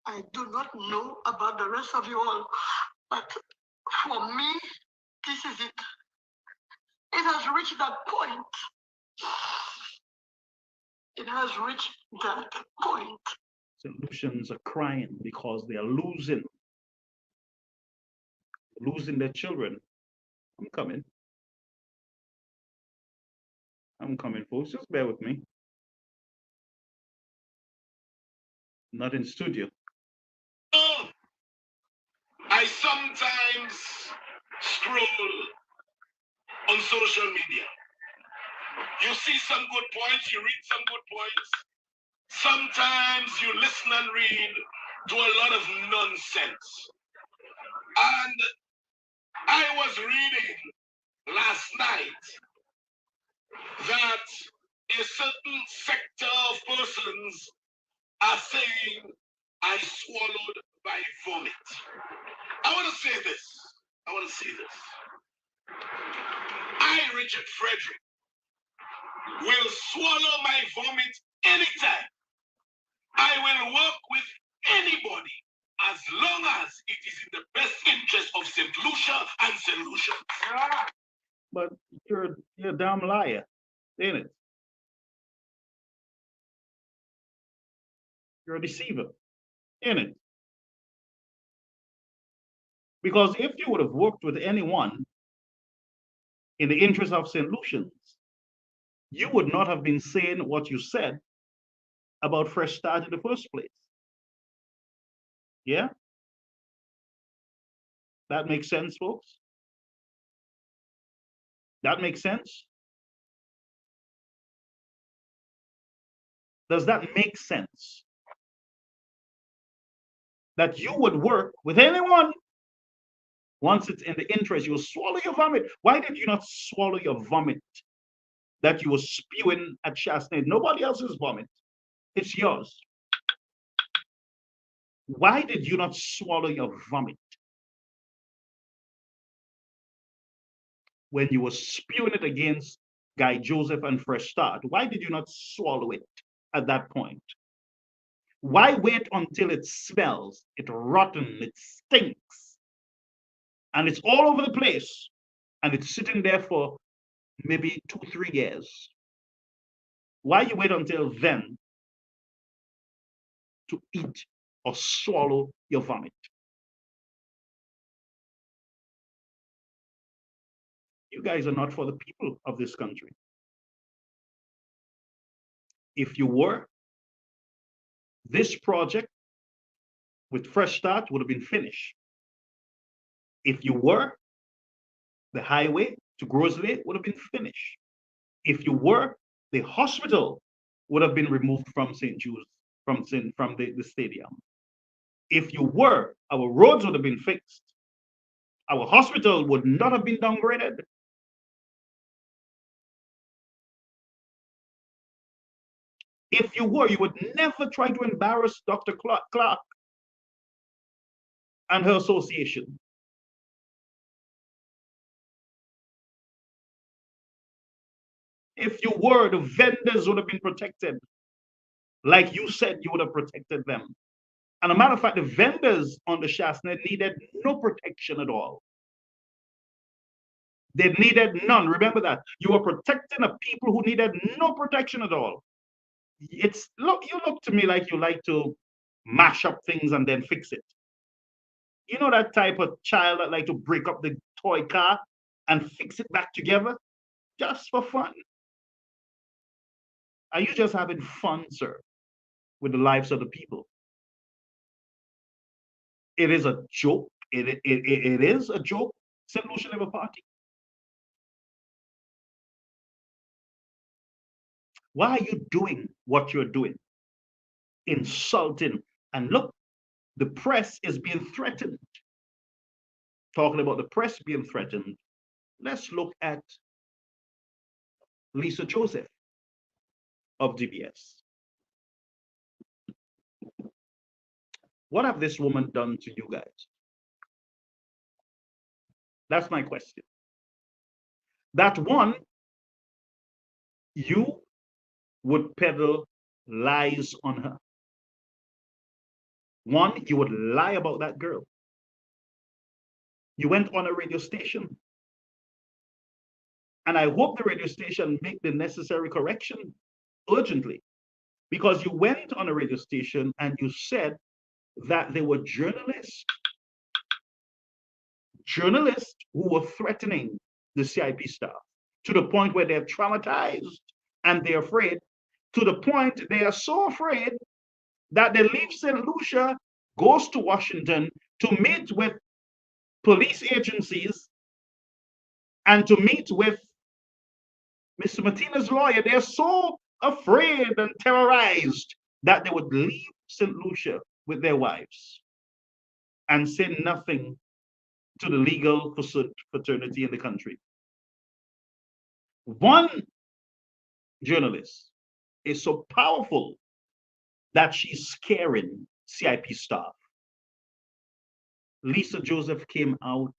I do not know about the rest of you all, but for me, this is it. It has reached that point. It has reached that point. St. Lucians are crying because they are losing their children. I'm coming. I'm coming, folks. Just bear with me. Not in studio. I sometimes scroll on social media. You see some good points, you read some good points. Sometimes you listen and read to a lot of nonsense. And I was reading last night that a certain sector of persons are saying, I swallowed by vomit. I want to say this. I, Richard Frederick, will swallow my vomit anytime. I will work with anybody as long as it is in the best interest of St. Lucia and St. Lucia. But you're a damn liar, ain't it? You're a deceiver, ain't it? Because if you would have worked with anyone in the interest of St. Lucians, you would not have been saying what you said about Fresh Start in the first place. Yeah? That makes sense, folks? That makes sense? Does that make sense? That you would work with anyone once it's in the interest, you'll swallow your vomit. Why did you not swallow your vomit that you were spewing at Shasta? Nobody else's vomit. It's yours. Why did you not swallow your vomit when you were spewing it against Guy Joseph and Fresh Start? Why did you not swallow it at that point? Why wait until it smells, it's rotten, it stinks, and it's all over the place, and it's sitting there for maybe 2-3 years? Why you wait until then to eat or swallow your vomit? You guys are not for the people of this country. If you were, this project with Fresh Start would have been finished. If you were, the highway to Grosley would have been finished. If you were, the hospital would have been removed from St. Jude's, from the stadium. If you were, our roads would have been fixed. Our hospital would not have been downgraded. If you were, you would never try to embarrass Dr. Clark and her association. If you were, the vendors would have been protected. Like you said, you would have protected them. And a matter of fact, the vendors on the Shasnet needed no protection at all. They needed none. Remember that. You were protecting a people who needed no protection at all. It's look, you look to me like you like to mash up things and then fix it. You know that type of child that like to break up the toy car and fix it back together just for fun. Are you just having fun, sir, with the lives of the people? It is a joke. It is a joke. St. Lucia Labour Party. Why are you doing what you're doing? Insulting. And look, the press is being threatened. Talking about the press being threatened, let's look at Lisa Joseph of DBS. What have this woman done to you guys? That's my question. That one, you would peddle lies on her. One, you would lie about that girl. You went on a radio station. And I hope the radio station make the necessary correction urgently. Because you went on a radio station and you said that there were journalists who were threatening the CIP staff to the point where they're traumatized and they're afraid, to the point they are so afraid that they leave St. Lucia, goes to Washington to meet with police agencies and to meet with Mr. Martinez's lawyer. They're so afraid and terrorized that they would leave St. Lucia with their wives and say nothing to the legal fraternity in the country. One journalist is so powerful that she's scaring CIP staff. Lisa Joseph came out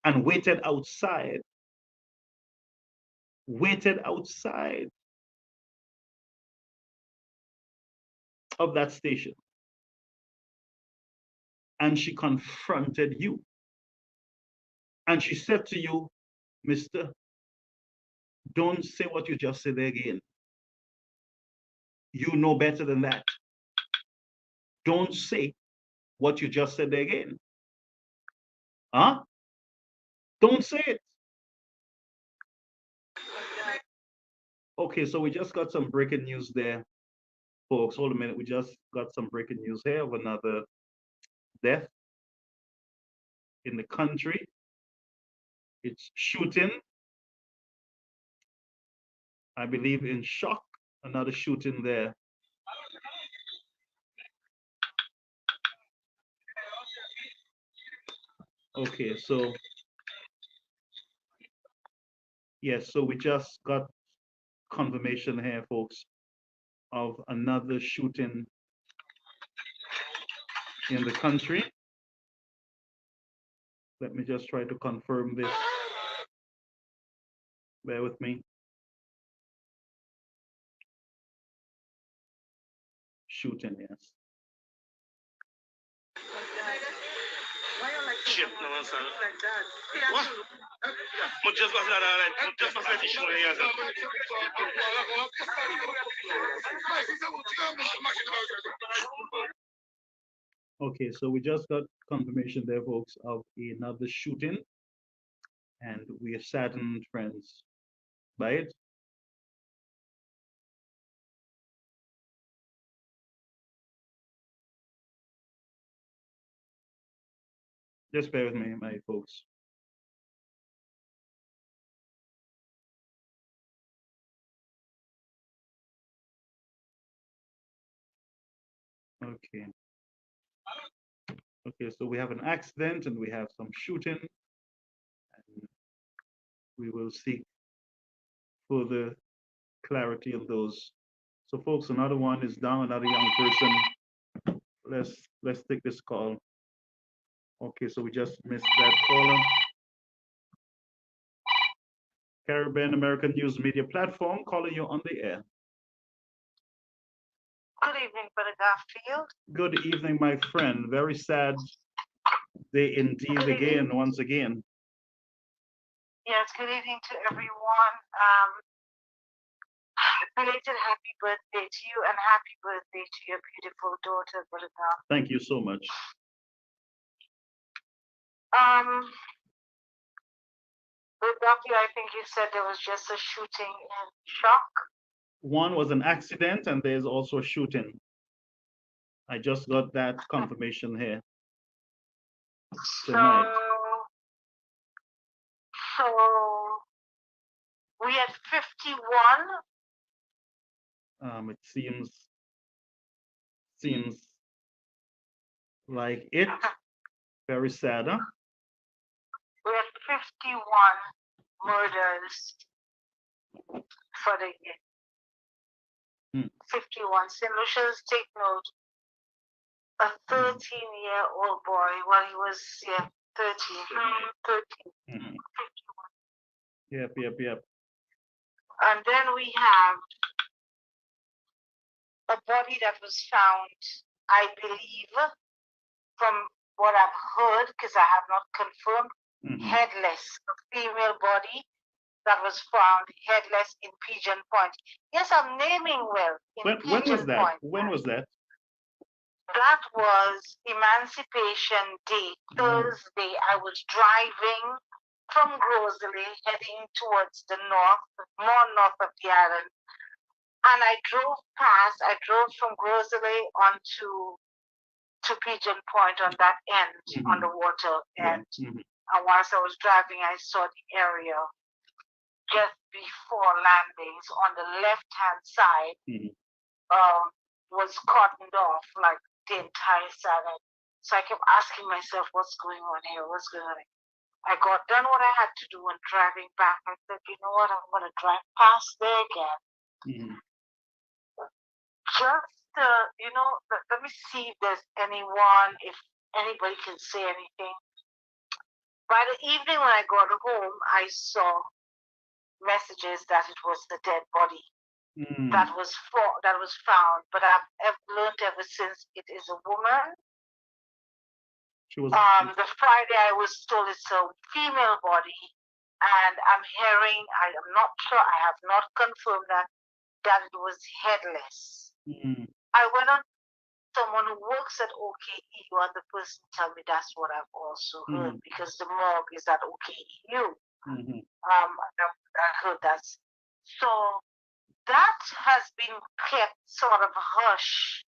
and waited outside of that station. And she confronted you. And she said to you, Mister, don't say what you just said again. You know better than that. Don't say what you just said again. Huh? Don't say it. Okay, so we just got some breaking news there, folks. Hold a minute. We just got some breaking news here of another death in the country. It's shooting, I believe, in Shock. Another shooting there. Okay, so yes, so we just got confirmation here, folks, of another shooting in the country. Let me just try to confirm this. Bear with me. Shooting, yes. Shit, no, son. What? Just Okay, so we just got confirmation there, folks, of another shooting, and we are saddened, friends, by it. Just bear with me, my folks. Okay. Okay, so we have an accident and we have some shooting. And we will seek further clarity on those. So folks, another one is down, another young person. Let's take this call. Okay, so we just missed that caller. Caribbean American News Media Platform, calling you on the air. Good evening, Brother Garfield. Good evening, my friend. Very sad day indeed Good evening. again, once again. Yes, good evening to everyone. Belated happy birthday to you and happy birthday to your beautiful daughter, Brother Garfield. Thank you so much. Brother Garfield, I think you said there was just a shooting in Shock. One was an accident, and there's also a shooting. I just got that confirmation here tonight. So we had 51. It seems like it. Very sad, huh? We had 51 murders for the year. 51. St. Lucia's, take note. A 13-year-old boy, well, he was, 13. 13. 51. Yep. And then we have a body that was found, I believe, from what I've heard, because I have not confirmed, headless, a female body that was found headless in Pigeon Point. Yes, I'm naming well. When was that? When was that? That was Emancipation Day, Thursday. I was driving from Grosley, heading towards the north, more north of the island. And I drove from Grosley onto Pigeon Point on that end, on the water end. And whilst I was driving, I saw the area just before landings on the left-hand side was cordoned off, like the entire side. So I kept asking myself, what's going on here? What's going on? I got done what I had to do and driving back. I said, you know what? I'm going to drive past there again. Just, let me see if there's anyone, if anybody can say anything. By the evening when I got home, I saw messages that it was the dead body that was found. But I've learned ever since it is a woman. The Friday I was told it's a female body, and I'm not sure, I have not confirmed that it was headless. I went on someone who works at OKEU, and the person told me that's what I've also heard, because the morgue is at OKEU. I heard that. So that has been kept sort of hush.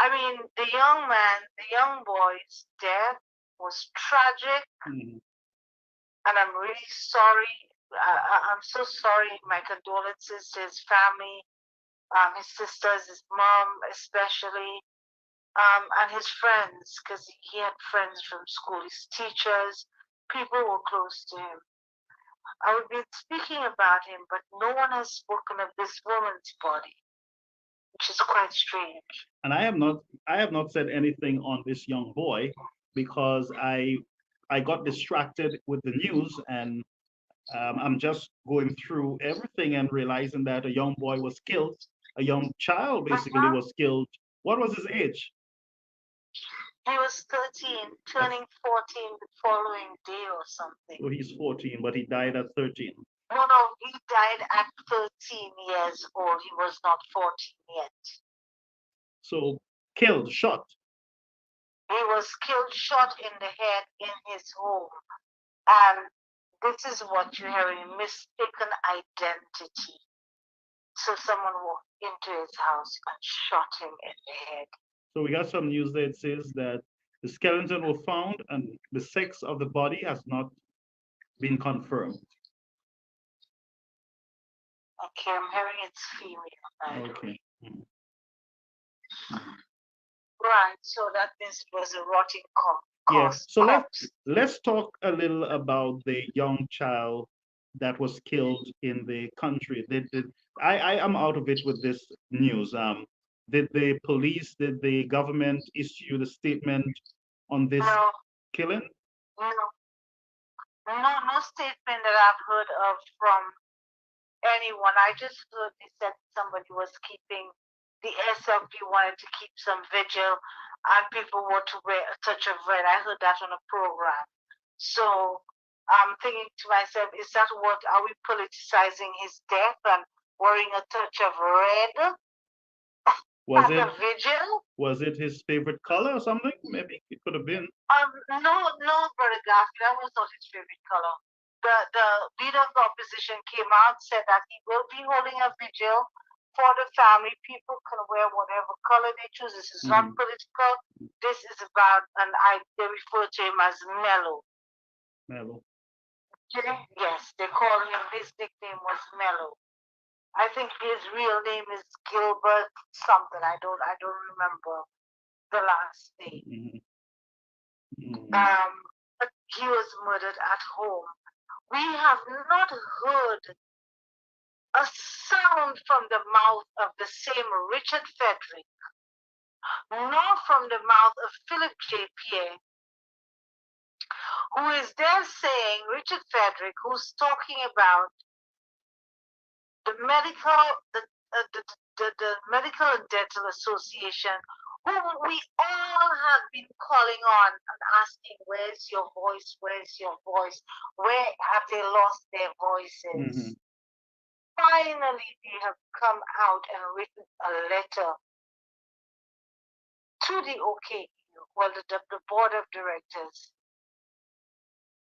I mean, the young boy's death was tragic, and I'm really sorry. I'm so sorry. My condolences to his family, his sisters, his mom especially, and his friends, because he had friends from school, his teachers, people who were close to him. I would be speaking about him, but no one has spoken of this woman's body, which is quite strange. And I have not said anything on this young boy because I got distracted with the news, and I'm just going through everything and realizing that a young boy was killed. A young child basically was killed. What was his age? He was 13, turning 14 the following day or something. So he's 14, but he died at 13. No, he died at 13 years old. He was not 14 yet. So killed, shot. He was killed, shot in the head in his home. And this is what you're hearing, mistaken identity. So someone walked into his house and shot him in the head. So we got some news that says that the skeleton was found and the sex of the body has not been confirmed. Okay, I'm hearing it's female. Okay. Right, so that means it was a rotting corpse. Yes. So let's talk a little about the young child that was killed in the country. I am out of it with this news. Did the police, did the government issue the statement on this killing? No statement that I've heard of from anyone. I just heard they said somebody was keeping, the SLP wanted to keep some vigil and people were to wear a touch of red. I heard that on a program. So I'm thinking to myself, is that what, are we politicizing his death and wearing a touch of red Was as it a vigil? was it his favorite color or something? Maybe it could have been. No, Brother Garfield, that was not his favorite color. The leader of the opposition came out, said that he will be holding a vigil for the family. People can wear whatever color they choose. This is not political. This is about, and they refer to him as Mellow. Mellow. Yes, they call him, his nickname was Mellow. I think his real name is Gilbert something. I don't remember the last name. But he was murdered at home. We have not heard a sound from the mouth of the same Richard Frederick, nor from the mouth of Philip J. Pierre, who is there saying, Richard Frederick, who's talking about the medical, the Medical and Dental Association, who we all have been calling on and asking, where's your voice? Where's your voice? Where have they lost their voices? Finally, they have come out and written a letter to the OKU, well, the board of directors.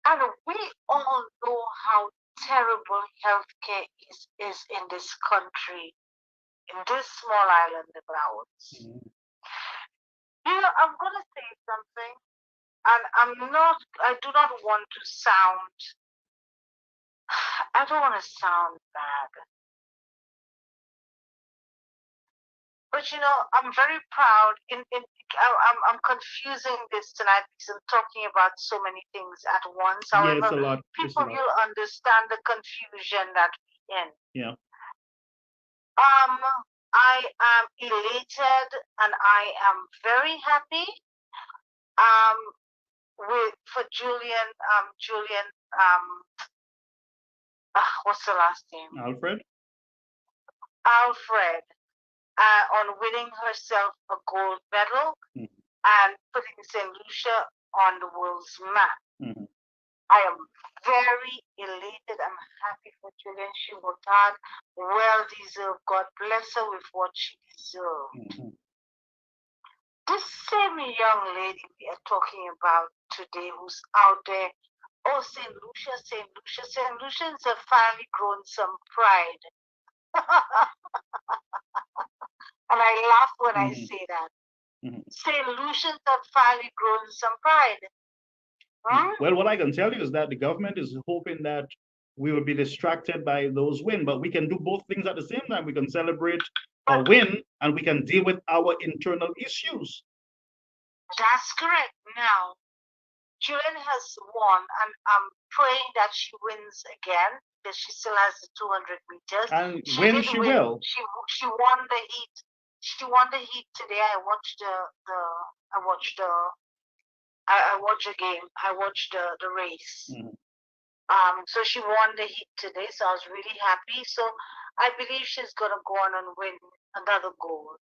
And we all know how terrible healthcare is in this country, in this small island of ours. You know, I'm going to say something, and I do not want to sound, I don't want to sound bad. But you know, I'm very proud. I'm confusing this tonight because I'm talking about so many things at once. However, it's a lot. people will understand the confusion that we're in. Yeah. I am elated and I am very happy. For Julian. What's the last name? Alfred. Alfred. On winning herself a gold medal and putting St. Lucia on the world's map. I am very elated. I'm happy for Julian. She worked hard, well deserved. God bless her with what she deserved. This same young lady we are talking about today, who's out there, oh, St. Lucia, St. Lucia. St. Lucians have finally grown some pride. And I laugh when I say that. St. Lucians have finally grown some pride. Well, what I can tell you is that the government is hoping that we will be distracted by those wins, but we can do both things at the same time. We can celebrate a win and we can deal with our internal issues. That's correct. Now, Julian has won, and I'm praying that she wins again because she still has the 200 meters. And when she will. She won the heat. She won the heat today. I watched the game. I watched the race. So she won the heat today. So I was really happy. So I believe she's gonna go on and win another gold.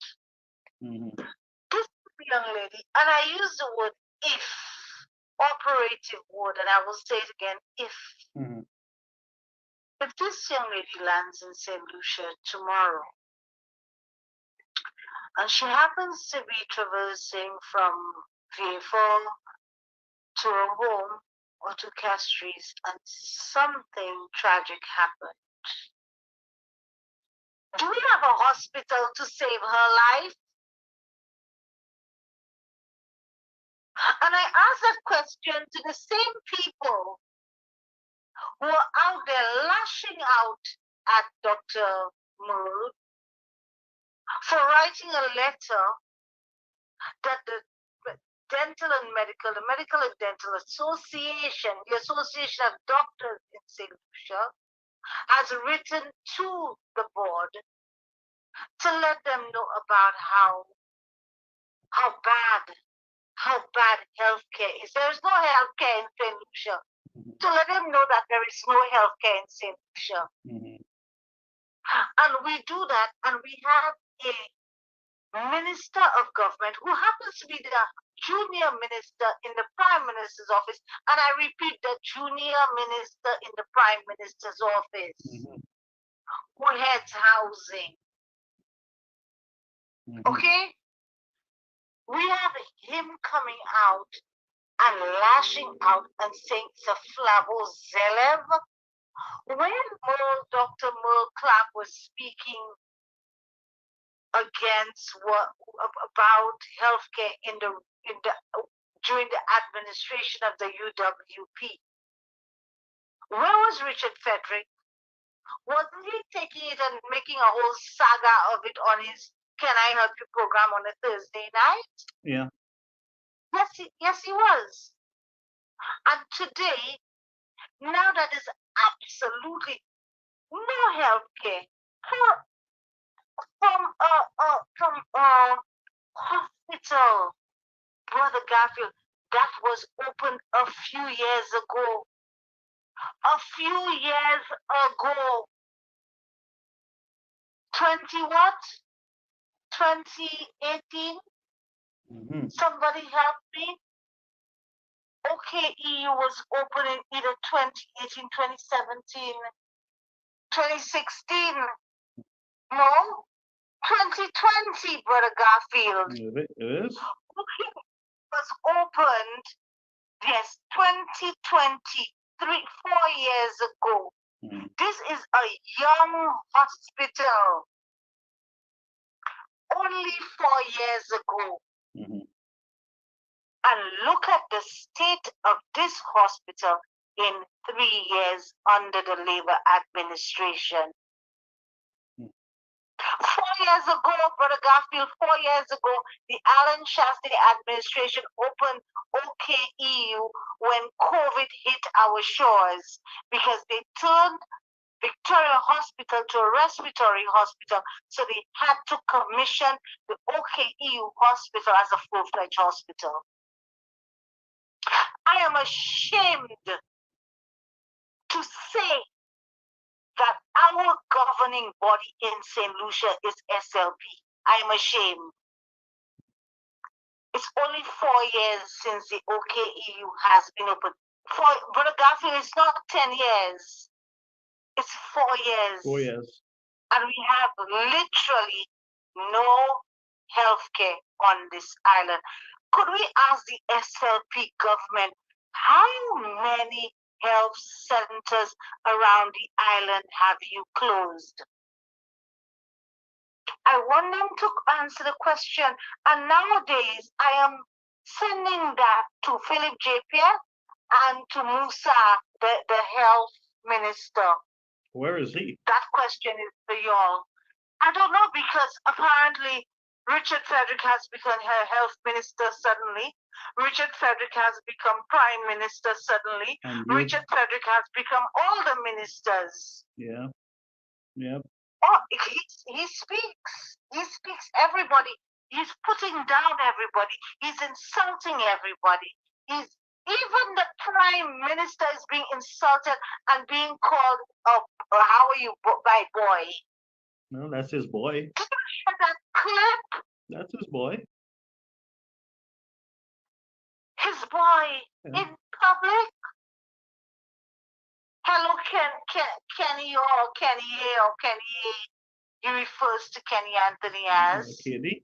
This young lady, and I use the word if, operative word, and I will say it again, if. If this young lady lands in St. Lucia tomorrow, and she happens to be traversing from Vieux-Fort to her home or to Castries, and something tragic happened, do we have a hospital to save her life? And I ask that question to the same people who are out there lashing out at Dr. Moore for writing a letter that the Medical and Dental Association, the Association of Doctors in St. Lucia, has written to the board to let them know about how bad how bad healthcare is. There is no healthcare in St. Lucia. To let them know that there is no healthcare in St. Lucia. And we do that, and we have a minister of government who happens to be the junior minister in the Prime Minister's office, and I repeat, the junior minister in the Prime Minister's office, who heads housing. Okay? We have him coming out and lashing out and saying it's a Flavo Zelev. When Dr. Merle Clark was speaking against about healthcare during the administration of the UWP, where was Richard Frederick? Wasn't he taking it and making a whole saga of it on his Can I Help You program on a Thursday night? Yeah. Yes, he was. And today, now that there's absolutely no health care from hospital, Brother Garfield, that was opened a few years ago. A few years ago. 20 what? 2018? Somebody help me. OKEU was open in either 2018, 2017, 2016. No? 2020, Brother Garfield. It is. Okay, was opened, yes, 2020, 4 years ago. This is a young hospital. Only 4 years ago. And look at the state of this hospital in 3 years under the Labour administration. 4 years ago, Brother Garfield, 4 years ago, the Alan Shastry administration opened OKEU when COVID hit our shores because they turned Victoria Hospital to a respiratory hospital, so they had to commission the OKEU hospital as a full-fledged hospital. I am ashamed to say that our governing body in St. Lucia is SLP. I am ashamed. It's only 4 years since the OKEU has been open. Brother Garfield, it's not 10 years. It's 4 years. 4 years. And we have literally no health care on this island. Could we ask the SLP government, how many health centers around the island have you closed? I want them to answer the question. And nowadays, I am sending that to Philip J. Pierre and to Musa, the health minister. Where is he? That question is for y'all. I don't know, because apparently Richard Frederick has become her health minister suddenly. Richard Frederick has become prime minister suddenly. Richard Frederick has become all the ministers. Yeah. Yeah. Oh, he speaks. He speaks everybody. He's putting down everybody. He's insulting everybody. Even the prime minister is being insulted and being called how are you, by boy? No, that's his boy. Did you hear that clip? That's his boy. His boy in public? Hello, Kenny or Kenny A or Kenny A. He refers to Kenny Anthony as. Kenny.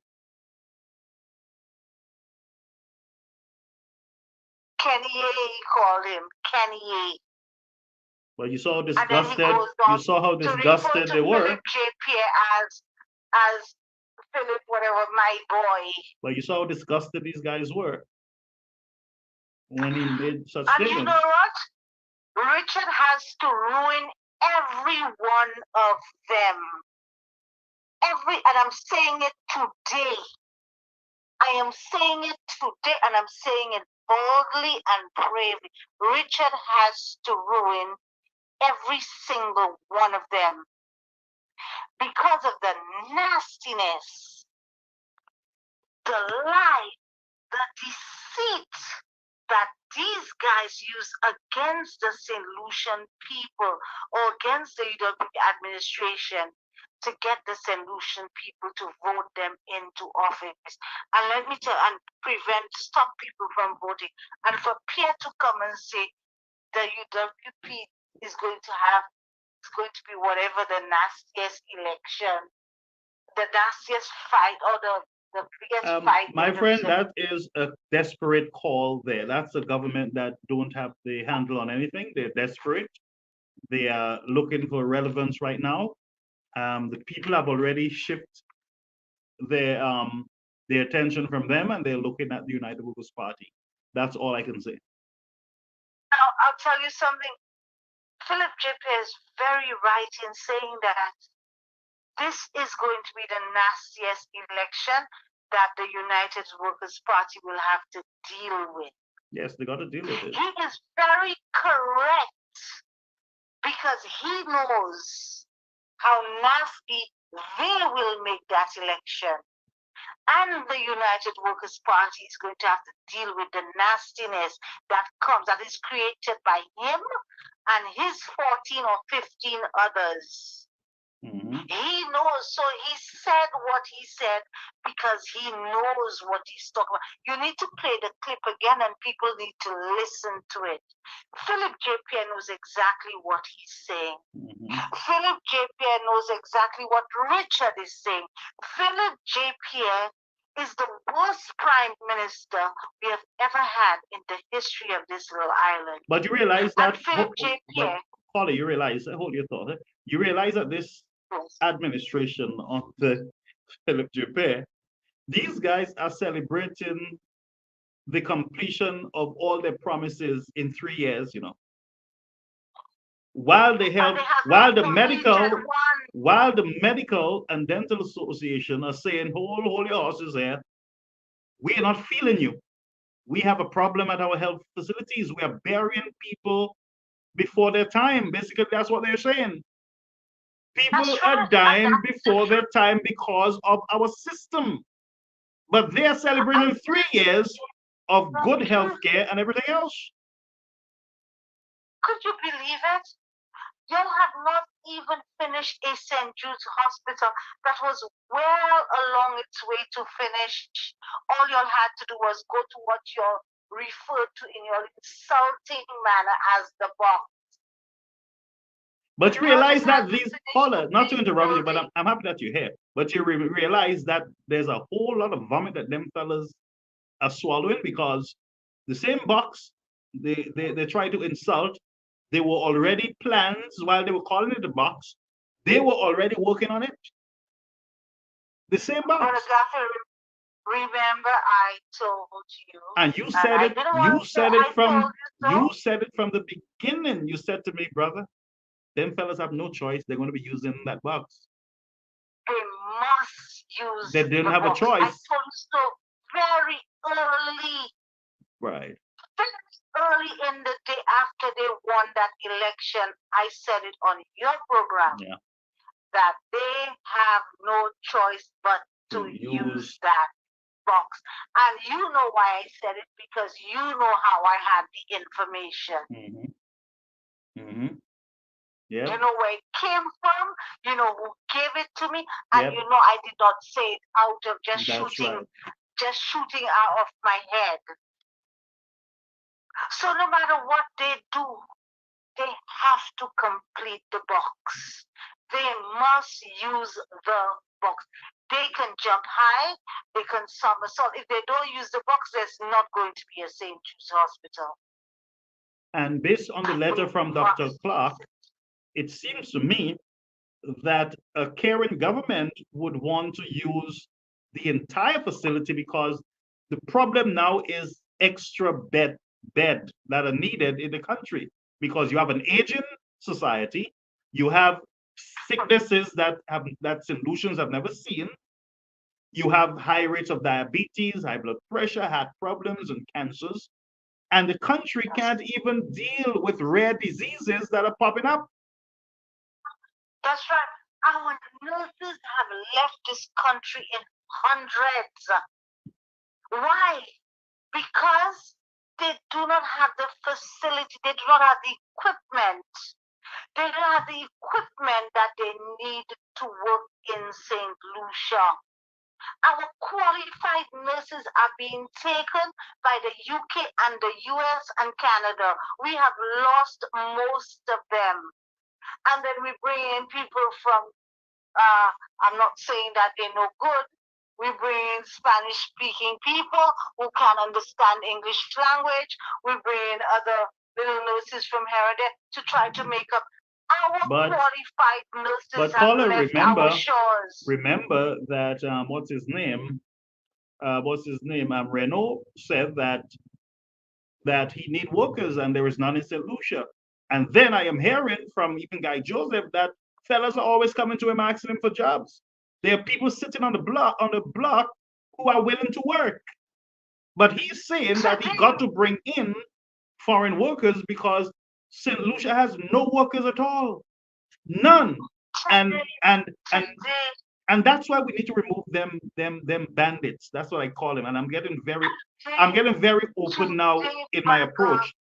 Kenny A, he called him. Kenny A. Well, you saw how disgusted they were. Philip J. Pierre as Philip, whatever, my boy. But you saw how disgusted these guys were when he made such statements. statements. And you know what? Richard has to ruin every one of them. And I'm saying it today. I am saying it today, and I'm saying it boldly and bravely. Richard has to ruin every single one of them because of the nastiness, the lie, the deceit that these guys use against the St. Lucian people or against the UWP administration to get the St. Lucian people to vote them into office. And let me tell and stop people from voting. And for Pierre to come and say the UWP is going to have, it's going to be whatever the nastiest election, the nastiest fight, or the biggest fight. My friend, that is a desperate call there. That's a government that don't have the handle on anything. They're desperate. They are looking for relevance right now. The people have already shifted their attention from them, and they're looking at the United Workers' Party. That's all I can say. Now, I'll tell you something. Philip J.P. is very right in saying that this is going to be the nastiest election that the United Workers' Party will have to deal with. Yes, they got to deal with it. He is very correct because he knows how nasty they will make that election. And the United Workers' Party is going to have to deal with the nastiness that is created by him and his 14 or 15 others. Mm-hmm. He knows, so he said what he said because he knows what he's talking about. You need to play the clip again and people need to listen to it. Philip J.P. knows exactly what he's saying. Mm-hmm. Philip J.P. knows exactly what Richard is saying. Philip J.P. is the worst prime minister we have ever had in the history of this little island. But you realize that, Philip J.P. Holly, you realize, hold your thought, you realize that this administration of the Philip J.P., these guys are celebrating the completion of all their promises in 3 years, you know. While the medical and dental association are saying, hold your horses here, we are not feeling you. We have a problem at our health facilities. We are burying people before their time. Basically, that's what they're saying. People are dying before their time because of our system. But they're celebrating 3 years of good health care and everything else. Could you believe it? You have not even finished a St. Jude's hospital that was well along its way to finish. All you had to do was go to what you're referred to in your insulting manner as the box. But you realize that these callers, not to interrupt you, but I'm happy that you're here. But you realize that there's a whole lot of vomit that them fellas are swallowing because the same box they try to insult. They were already plans while they were calling it the box. They were already working on it. The same box. Remember, I told you. And you said it. You said it from the beginning. You said to me, brother, them fellas have no choice. They're going to be using that box. They must use. They didn't have a choice. I told you so very early. Right. Early in the day after they won that election, I said it on your program that they have no choice but to use that box. And you know why I said it, because you know how I had the information. Mm-hmm. Mm-hmm. Yeah. You know where it came from, you know who gave it to me, and you know I did not say it out of just shooting out of my head. So no matter what they do, they have to complete the box. They must use the box. They can jump high, they can somersault. If they don't use the box, there's not going to be a St. Jude's hospital. And based on the letter from Dr. Clark, it seems to me that a caring government would want to use the entire facility because the problem now is extra bed that are needed in the country because you have an aging society, you have sicknesses that St. Lucians have never seen, you have high rates of diabetes, high blood pressure, heart problems, and cancers, and the country can't even deal with rare diseases that are popping up. That's right. Our nurses have left this country in hundreds. Why? because they do not have the facility, they do not have the equipment. They don't have the equipment that they need to work in St. Lucia. Our qualified nurses are being taken by the UK and the US and Canada. We have lost most of them. And then we bring in people from, I'm not saying that they're no good. We bring in Spanish-speaking people who can understand English language. We bring in other little nurses from here and there to try to make up. Our qualified nurses have Paula, left our shores. remember that what's his name? Renault said that he need workers and there is none in St. Lucia. And then I am hearing from even Guy Joseph that fellas are always coming to him asking him for jobs. There are people sitting on the block who are willing to work. But he's saying that he got to bring in foreign workers because St. Lucia has no workers at all. None. And that's why we need to remove them bandits. That's what I call them. And I'm getting very open now in my approach.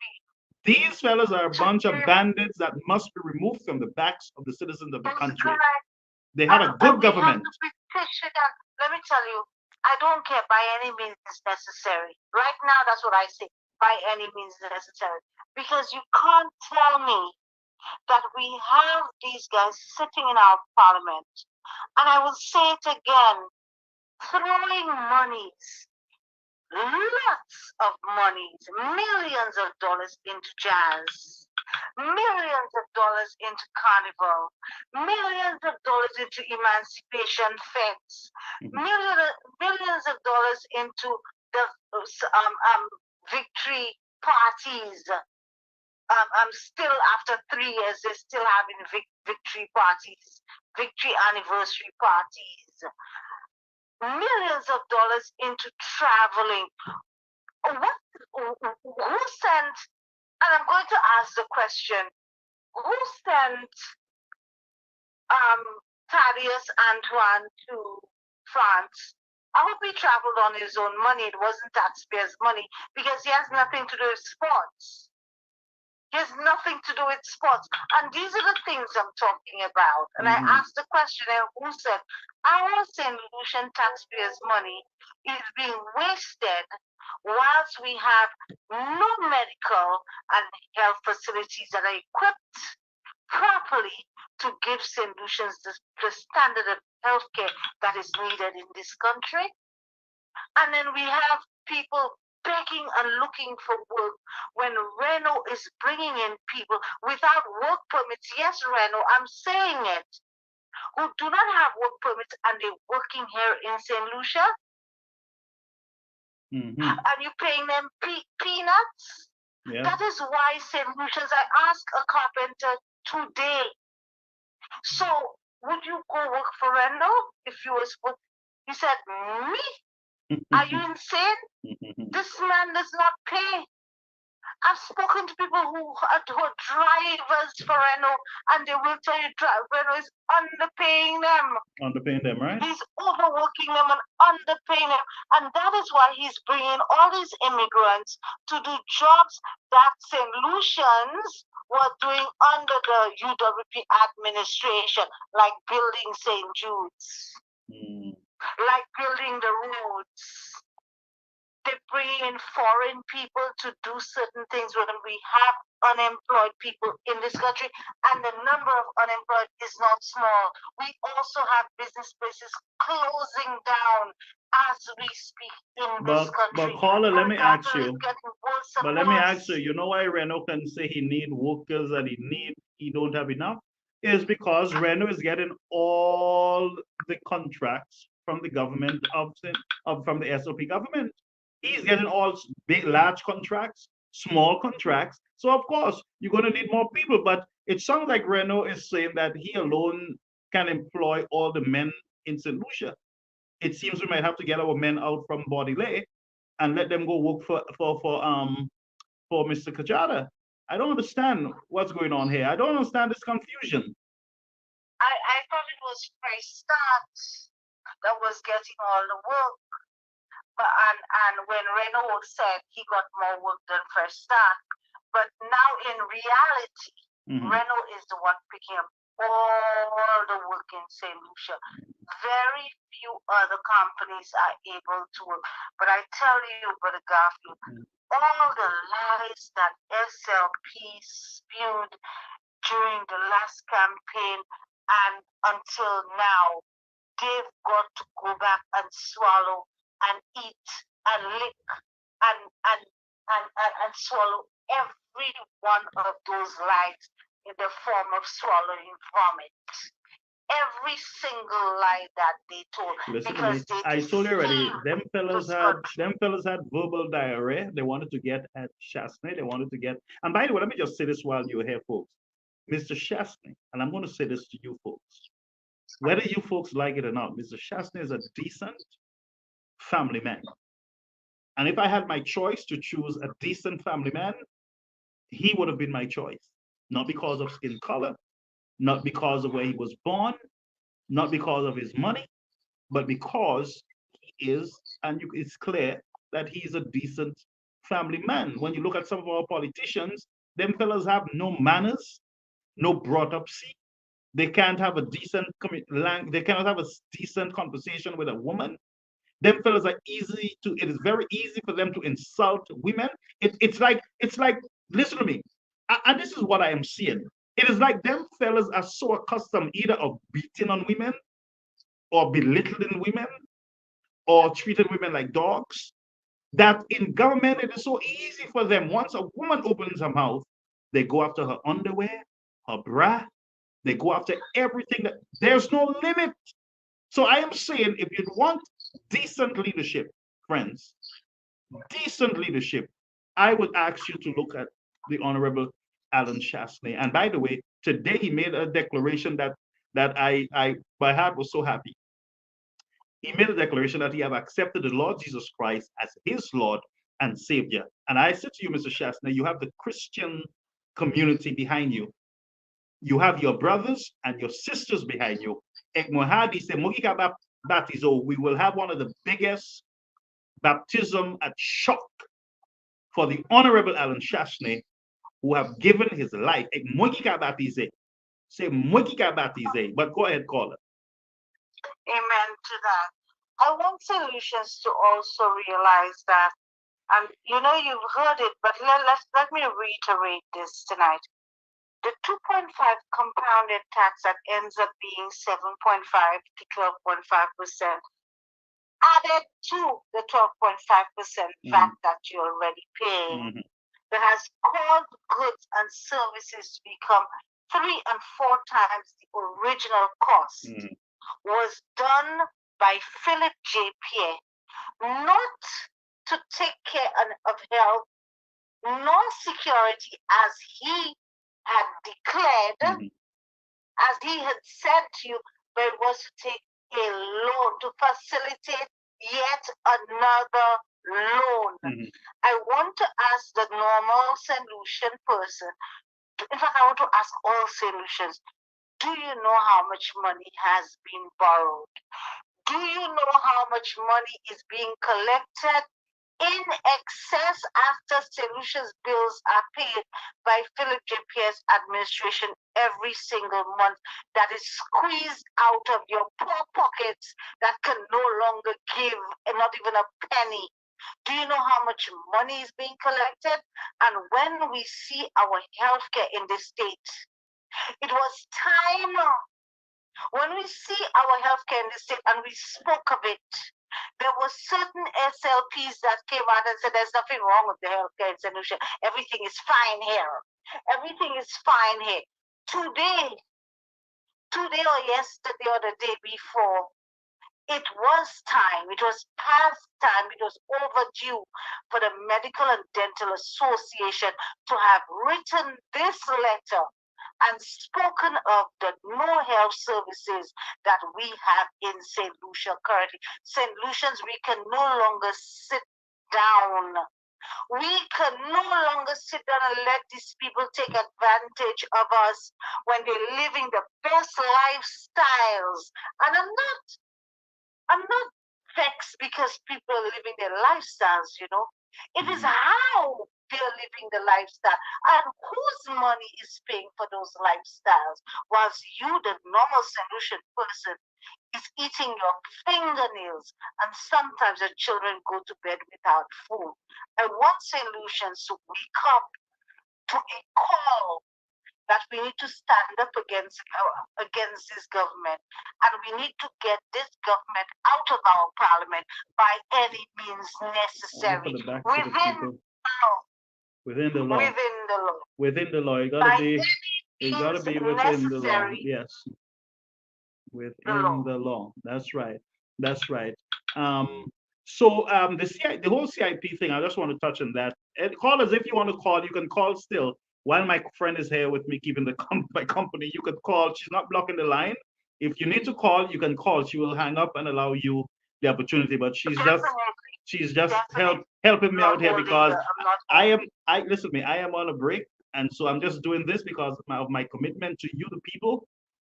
These fellas are a bunch of bandits that must be removed from the backs of the citizens of the country. They had a good government. Let me tell you, I don't care by any means necessary. Right now, that's what I say, by any means necessary. Because you can't tell me that we have these guys sitting in our parliament, and I will say it again, throwing monies, lots of monies, millions of dollars into jazz, millions of dollars into carnival, millions of dollars into emancipation fence, millions of dollars into the victory parties. Still after 3 years, they're still having victory parties, victory anniversary parties. Millions of dollars into traveling. Who sent, and I'm going to ask the question, who sent Thaddeus Antoine to France? I hope he traveled on his own money. It wasn't taxpayers' money because he has nothing to do with sports. He has nothing to do with sports. And these are the things I'm talking about. And I asked the question, who said, our St. Lucian taxpayers' money is being wasted whilst we have no medical and health facilities that are equipped properly to give St. Lucians the standard of healthcare that is needed in this country. And then we have people begging and looking for work when Renault is bringing in people without work permits. Yes, Renault, I'm saying it, who do not have work permits and they're working here in St. Lucia. And you're paying them peanuts. Yeah. That is why St. Lucians, I asked a carpenter today, so would you go work for Renault if you was work? He said, me? Are you insane? This man does not pay. I've spoken to people who are drivers for Renault, and they will tell you Renault is underpaying them. Underpaying them, right? He's overworking them and underpaying them. And that is why he's bringing all these immigrants to do jobs that St. Lucians were doing under the UWP administration, like building St. Jude's. Like building the roads. They bring in foreign people to do certain things when we have unemployed people in this country, and the number of unemployed is not small. We also have business places closing down as we speak in this country. But Carla, let me ask you, you know why Renault can say he need workers and he don't have enough? Is because Renault is getting all the contracts from the government from the SOP government. He's getting all big, large contracts, small contracts. So of course you're going to need more people. But it sounds like Renault is saying that he alone can employ all the men in St. Lucia. It seems we might have to get our men out from Bodilay and let them go work for Mr. Kajada. I don't understand what's going on here. I don't understand this confusion. I thought it was Fresh Start that was getting all the work. and when Renault said he got more work than Fresh Start, but now in reality, Renault is the one picking up all the work in St. Lucia. Very few other companies are able to work. But I tell you, Brother Garfield, all the lies that SLP spewed during the last campaign and until now, they've got to go back and swallow and eat and lick and swallow every one of those lies in the form of swallowing vomit. Every single lie that they told. Listen because to me. I told you already, them fellas had verbal diarrhea. They wanted to get at Chastney. They wanted to get, and by the way, let me just say this while you're here, folks. Mr. Chastney, and I'm going to say this to you folks, whether you folks like it or not, Mr. Chastney is a decent family man. And if I had my choice to choose a decent family man, he would have been my choice. Not because of skin color, not because of where he was born, not because of his money, but because he is, and it's clear that he's a decent family man. When you look at some of our politicians, them fellas have no manners, no brought up seat. They can't have a decent they cannot have a decent conversation with a woman. Them fellas are it is very easy for them to insult women. It's like, listen to me. And this is what I am seeing. It is like them fellas are so accustomed either of beating on women or belittling women or treating women like dogs, that in government it is so easy for them. Once a woman opens her mouth, they go after her underwear, her bra, they go after everything. There's no limit. So I am saying, if you want decent leadership, friends, decent leadership, I would ask you to look at the Honorable Alan Chastney. And by the way, today he made a declaration that my heart was so happy. He made a declaration that he have accepted the Lord Jesus Christ as his Lord and Savior. And I said to you, Mr. Chastney, you have the Christian community behind you. You have your brothers and your sisters behind you. We will have one of the biggest baptism at shock for the Honorable Alan Chastney, who have given his life. But go ahead, caller. Amen to that. I want solutions to also realize that, and you know you've heard it, but let me reiterate this tonight. The 2.5 compounded tax that ends up being 7.5 to 12.5% added to the 12.5% VAT that you're already paying, that has caused goods and services to become 3 and 4 times the original cost, was done by Philip J. Pierre, not to take care of health nor security as he had declared, as he had said to you, but it was to take a loan to facilitate yet another loan. I want to ask the normal St. Lucian person, in fact, I want to ask all St. Lucians, do you know how much money has been borrowed? Do you know how much money is being collected in excess after St. Lucia's bills are paid by Philip J. Pierre's administration every single month, that is squeezed out of your poor pockets, that can no longer give not even a penny? Do you know how much money is being collected? And when we see our healthcare in this state, it was time. When we see our healthcare in this state, and we spoke of it, there were certain SLPs that came out and said there's nothing wrong with the healthcare in St. Lucia. Everything is fine here. Everything is fine here. Today or yesterday or the day before, it was time, it was past time, it was overdue for the Medical and Dental Association to have written this letter and spoken of the no health services that we have in St. Lucia currently. St. Lucians, we can no longer sit down. We can no longer sit down and let these people take advantage of us when they're living the best lifestyles. And I'm not affects because people are living their lifestyles, you know. It is how they're living the lifestyle and whose money is paying for those lifestyles. Whilst you, the normal solution person, is eating your fingernails, and sometimes the children go to bed without food. I want solutions to wake up to a call that we need to stand up against this government, and we need to get this government out of our parliament by any means necessary within the law. Within the law. Within the law. Within the law. You By gotta be. any You gotta means be within the law. necessary. Yes. Within law. the law. That's right. That's right. So the whole CIP thing, I just want to touch on that. And call us if you want to call. You can call still. While my friend is here with me keeping the my company, you can call. She's not blocking the line. If you need to call, you can call. She will hang up and allow you the opportunity. But she's just helping me out here because I listen to me. I am on a break, and so I'm just doing this because of my commitment to you, the people,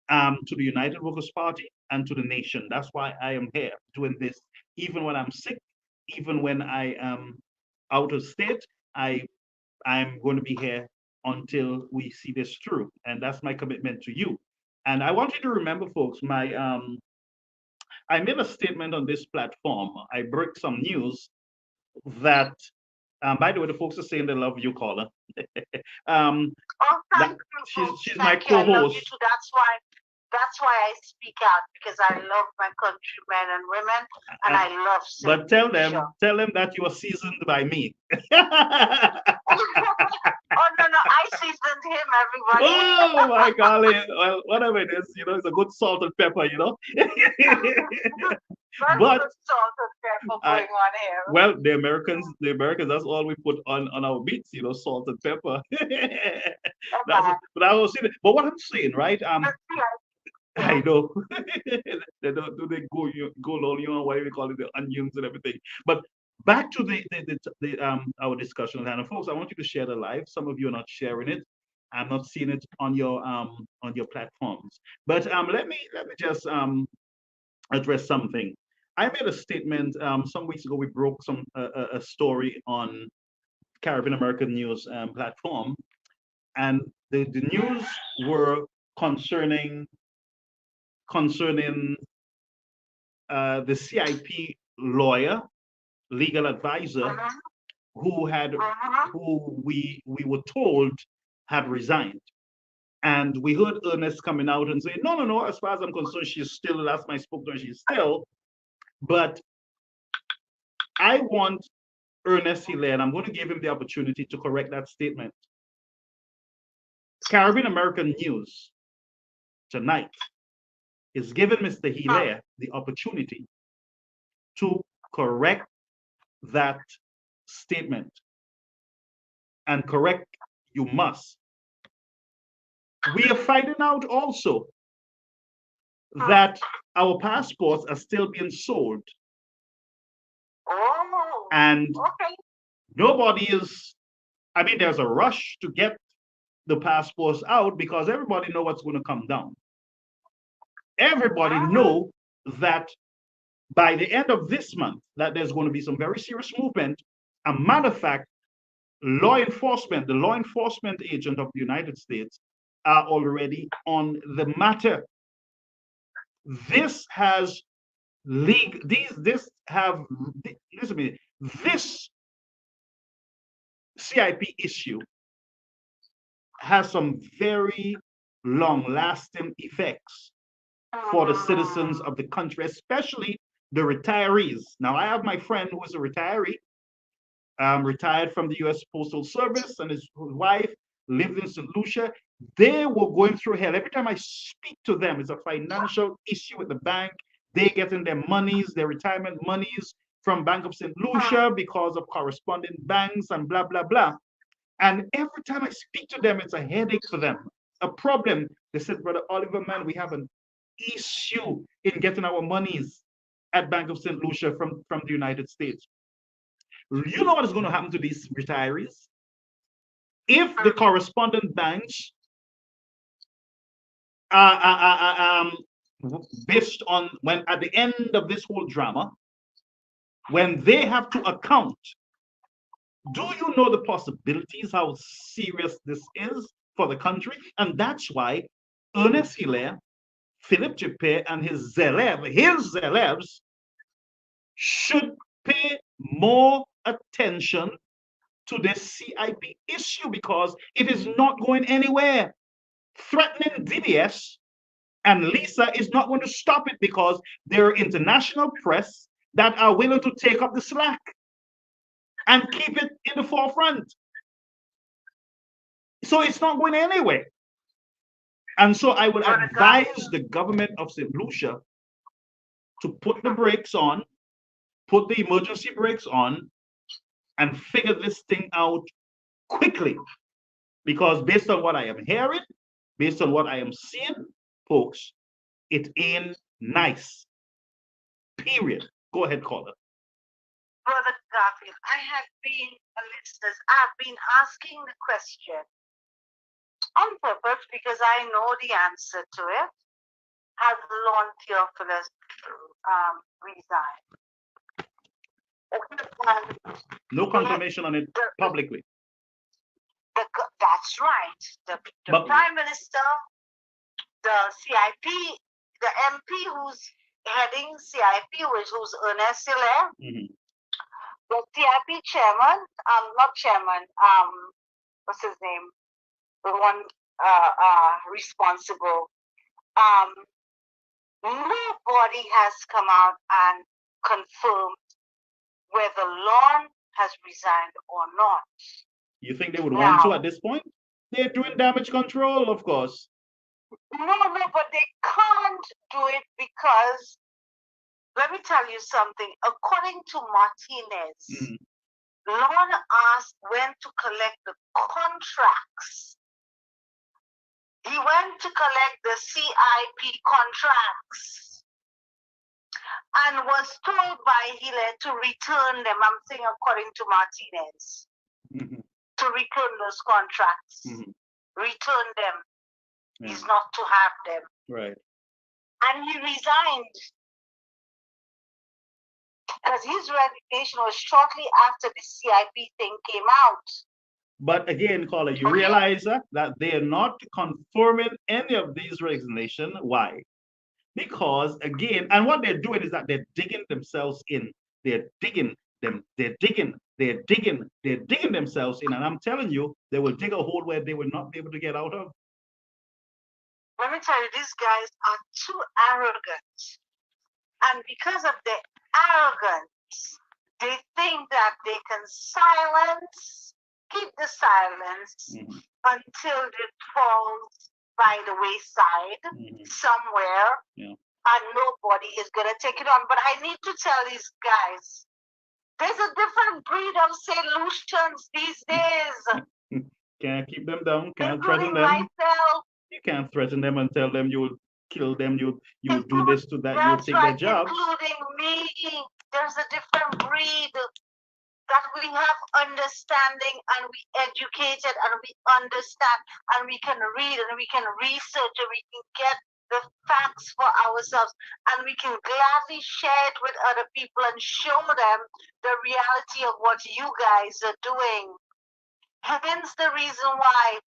to the United Workers Party, and to the nation. That's why I am here doing this. Even when I'm sick, even when I am out of state, I'm going to be here until we see this through, and that's my commitment to you. And I want you to remember, folks, I made a statement on this platform. I broke some news that, by the way, the folks are saying they love you, caller. Thank you. She's my Thank you. I love you co-host. too. That's why I speak out, because I love my countrymen and women, and I love. But tell them that you are seasoned by me. Oh no, I seasoned him, everybody. Oh my golly. Well, whatever it is, it's a good salt and pepper, But good salt and pepper going on here. Well, the Americans, that's all we put on our meats, salt and pepper. But I was saying, but what I'm saying, right? I know. They don't do they go on why we call it the onions and everything. But back to our discussion, and folks, I want you to share the live. Some of you are not sharing it. I'm not seeing it on your platforms. But let me just address something. I made a statement some weeks ago. We broke a story on Caribbean American News platform, and the news were concerning the CIP lawyer, legal advisor, who we were told had resigned. And we heard Ernest coming out and say, no, as far as I'm concerned, she's still, last time I spoke to her, she's still. But I want Ernest Hilaire, and I'm going to give him the opportunity to correct that statement. Caribbean American News tonight is giving Mr. Hilaire the opportunity to correct that statement. And correct, you must. We are finding out also that our passports are still being sold. And nobody is, there's a rush to get the passports out because everybody knows what's going to come down. Everybody know that by the end of this month, that there's going to be some very serious movement. A matter of fact, the law enforcement agent of the United States are already on the matter. This CIP issue has some very long-lasting effects for the citizens of the country, especially the retirees. Now, I have my friend who is a retiree, retired from the U.S. Postal Service, and his wife lived in St. Lucia. They were going through hell. Every time I speak to them, it's a financial issue with the bank. They getting their monies, their retirement monies from Bank of St. Lucia because of corresponding banks and blah, blah, blah. And every time I speak to them, it's a headache for them, a problem. They said, Brother Oliver, man, we have an issue in getting our monies at Bank of St. Lucia from the United States. You know what is going to happen to these retirees? If the correspondent banks based on when at the end of this whole drama, when they have to account, do you know the possibilities, how serious this is for the country? And that's why Ernest Hilaire, Philip Japet, and his Zelevs should pay more attention to this CIP issue because it is not going anywhere. Threatening DBS and Lisa is not going to stop it because there are international press that are willing to take up the slack and keep it in the forefront. So it's not going anywhere. And so I would advise the government of St. Lucia to put the brakes on, put the emergency brakes on, and figure this thing out quickly. Because based on what I am hearing, based on what I am seeing, folks, it ain't nice. Period. Go ahead, caller. Brother Garfield, I have been listeners. I've been asking the question on purpose because I know the answer to it. Has Lon Theophilus resigned? No confirmation on it publicly. That's right. The Prime Minister, the CIP, the MP who's heading CIP, who's Ernest Hilaire, the CIP chairman, not chairman, what's his name? The one responsible. Nobody has come out and confirmed whether Lon has resigned or not. You think they would want to at this point? They're doing damage control, of course. No, but they can't do it because, let me tell you something. According to Martinez, Lon asked when to collect the contracts. He went to collect the CIP contracts and was told by Hilaire to return them. I'm saying according to Martinez. To return those contracts. Return them. Is not to have them. Right. And he resigned. Because his resignation was shortly after the CIP thing came out. But again, caller, you realize that they are not confirming any of these resignations. Why? Because again, and what they're doing is that they're digging themselves in. They're digging themselves in. And I'm telling you, they will dig a hole where they will not be able to get out of. Let me tell you, these guys are too arrogant. And because of their arrogance, they think that they can keep the silence until it falls by the wayside somewhere, and nobody is going to take it on. But I need to tell these guys, there's a different breed of St. Lucians these days. Can't keep them down, can't threaten them. Myself. You can't threaten them and tell them you will kill them, you will do this to that, you'll take their jobs. Including me. There's a different breed that we have understanding and we educated and we understand and we can read and we can research and we can get the facts for ourselves and we can gladly share it with other people and show them the reality of what you guys are doing. Hence the reason why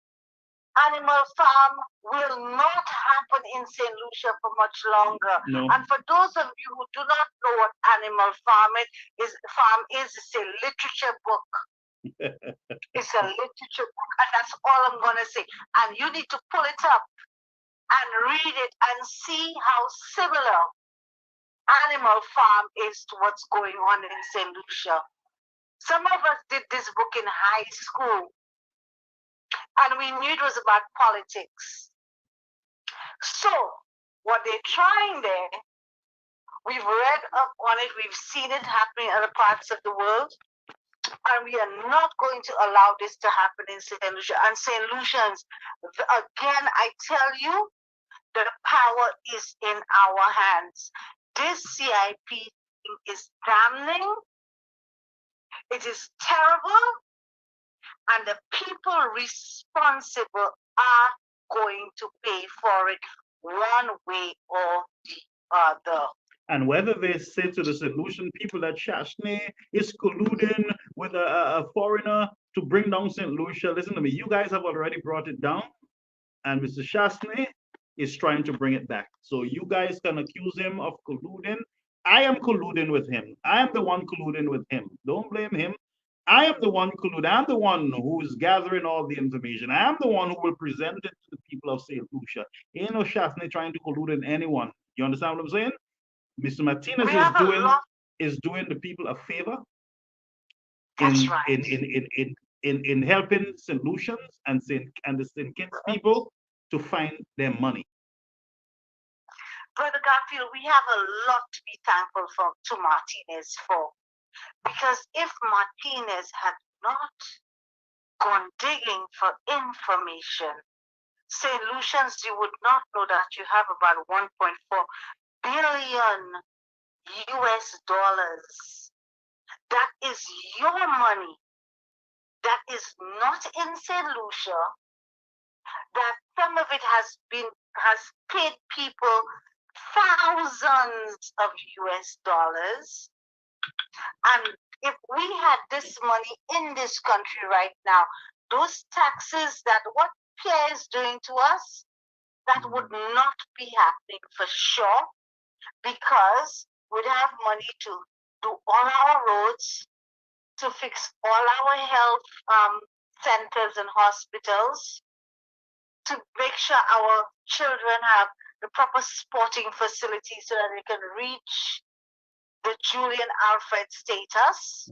Animal Farm will not happen in St. Lucia for much longer. No. And for those of you who do not know what Animal Farm is, it's a literature book. It's a literature book, and that's all I'm going to say. And you need to pull it up and read it and see how similar Animal Farm is to what's going on in St. Lucia. Some of us did this book in high school. And we knew it was about politics. So, what they're trying there, we've read up on it, we've seen it happening in other parts of the world, and we are not going to allow this to happen in St. Lucia. And St. Lucians, again, I tell you, the power is in our hands. This CIP thing is damning, it is terrible, and the people responsible are going to pay for it one way or the other. And whether they say to the St. Lucian people that Chasney is colluding with a foreigner to bring down St. Lucia, listen to me, you guys have already brought it down, and Mr. Chasney is trying to bring it back. So you guys can accuse him of colluding. I am colluding with him. I am the one colluding with him. Don't blame him. I am the one colluding. I'm the one who is gathering all the information. I am the one who will present it to the people of St. Lucia. Ain't no Chasney trying to collude in anyone. You understand what I'm saying? Mr. Martinez We have a lot. is doing the people a favor That's in right. in helping St. Lucians and the St. Kitts people to find their money. Brother Garfield, we have a lot to be thankful for to Martinez for. Because if Martinez had not gone digging for information, St. Lucians, you would not know that you have about 1.4 billion US dollars. That is your money. That is not in St. Lucia. That some of it has paid people thousands of US dollars. And if we had this money in this country right now, those taxes that what Pierre is doing to us, that would not be happening for sure, because we'd have money to do all our roads, to fix all our health centers and hospitals, to make sure our children have the proper sporting facilities so that they can reach the Julian Alfred status,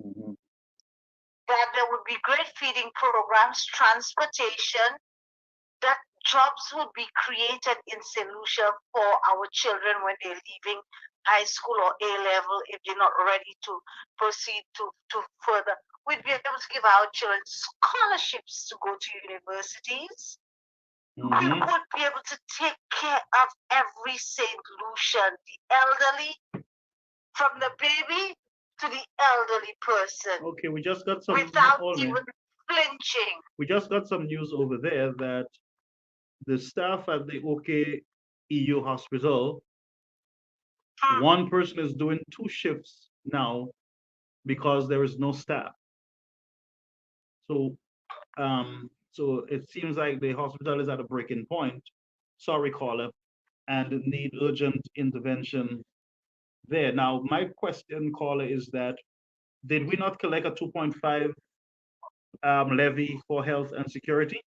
that there would be great feeding programs, transportation, that jobs would be created in St. Lucia for our children when they're leaving high school or A-level, if they're not ready to proceed to further. We'd be able to give our children scholarships to go to universities. We would be able to take care of every St. Lucian, the elderly, from the baby to the elderly person. Okay, we just got some without even flinching. We just got some news over there that the staff at the OK EU hospital, one person is doing 2 shifts now because there is no staff. So so it seems like the hospital is at a breaking point. Sorry, caller, and need urgent intervention there. Now, my question, caller, is that did we not collect a 2.5 levy for health and security?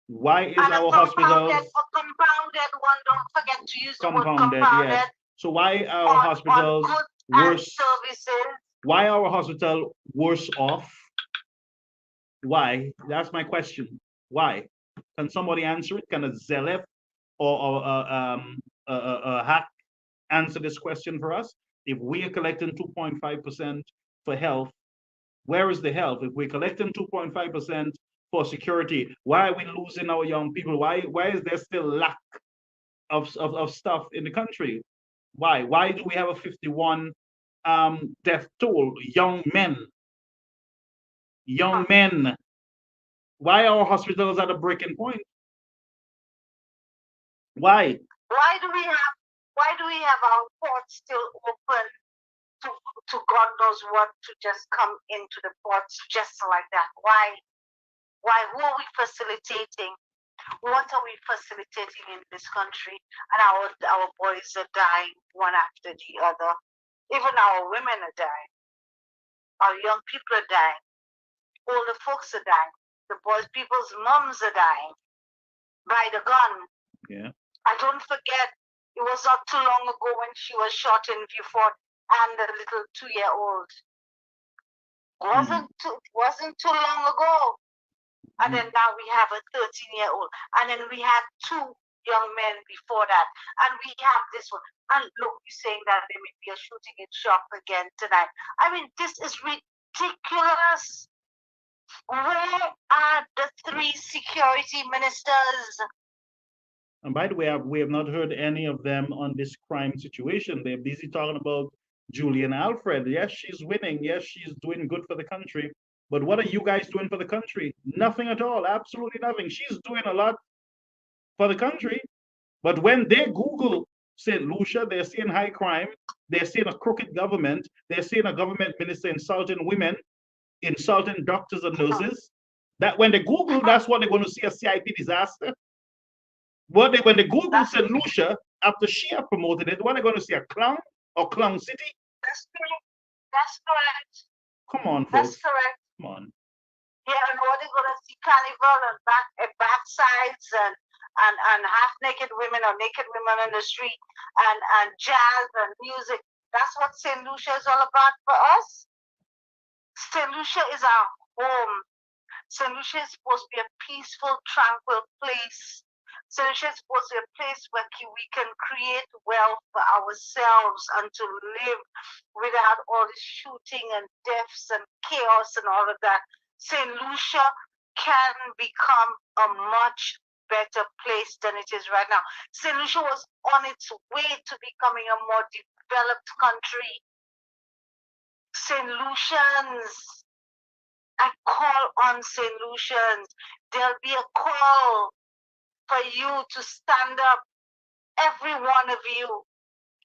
Why is And our a hospitals compounded one? Don't forget to use the word compounded? compounded. Yes. So why are hospitals on goods worse? and services. Why are our hospital worse off? Why? That's my question. Why? Can somebody answer it? Can a Zelef or a hack answer this question for us? If we are collecting 2.5% for health, where is the health? If we're collecting 2.5% for security, why are we losing our young people? Why is there still lack of stuff in the country? Why? Why do we have a 51 death toll? Young men. Why are our hospitals at a breaking point? Why? Why do we have our ports still open to God knows what, to just come into the ports just like that? Why? Who are we facilitating? What are we facilitating in this country? And our boys are dying one after the other. Even our women are dying. Our young people are dying. Older folks are dying. The people's moms are dying by the gun. Yeah. I don't forget, it was not too long ago when she was shot in Beaufort, and the little 2-year-old. Wasn't too long ago. And then now we have a 13-year-old. And then we had 2 young men before that. And we have this one. And look, you're saying that there may be a shooting in shop again tonight. I mean, this is ridiculous. Where are the 3 security ministers? And by the way, we have not heard any of them on this crime situation. They're busy talking about Julian Alfred. Yes, she's winning. Yes, she's doing good for the country. But what are you guys doing for the country? Nothing at all. Absolutely nothing. She's doing a lot for the country. But when they Google St. Lucia, they're seeing high crime. They're seeing a crooked government. They're seeing a government minister insulting women, insulting doctors and nurses. That when they Google, that's what they're going to see, a CIP disaster. When they Google St. Lucia, after she had promoted it, what they're going to see, a clown or clown city? That's correct. That's correct. Come on, That's folks. correct. Come on. Yeah, and what they're gonna see carnival and backsides and half naked women or naked women in the street and jazz and music. That's what St. Lucia is all about for us. St. Lucia is our home. St. Lucia is supposed to be a peaceful, tranquil place. St. Lucia is supposed to be a place where we can create wealth for ourselves and to live without all this shooting and deaths and chaos and all of that. St. Lucia can become a much better place than it is right now. St. Lucia was on its way to becoming a more developed country. St. Lucians, I call on St. Lucians. There'll be a call for you to stand up. Every one of you,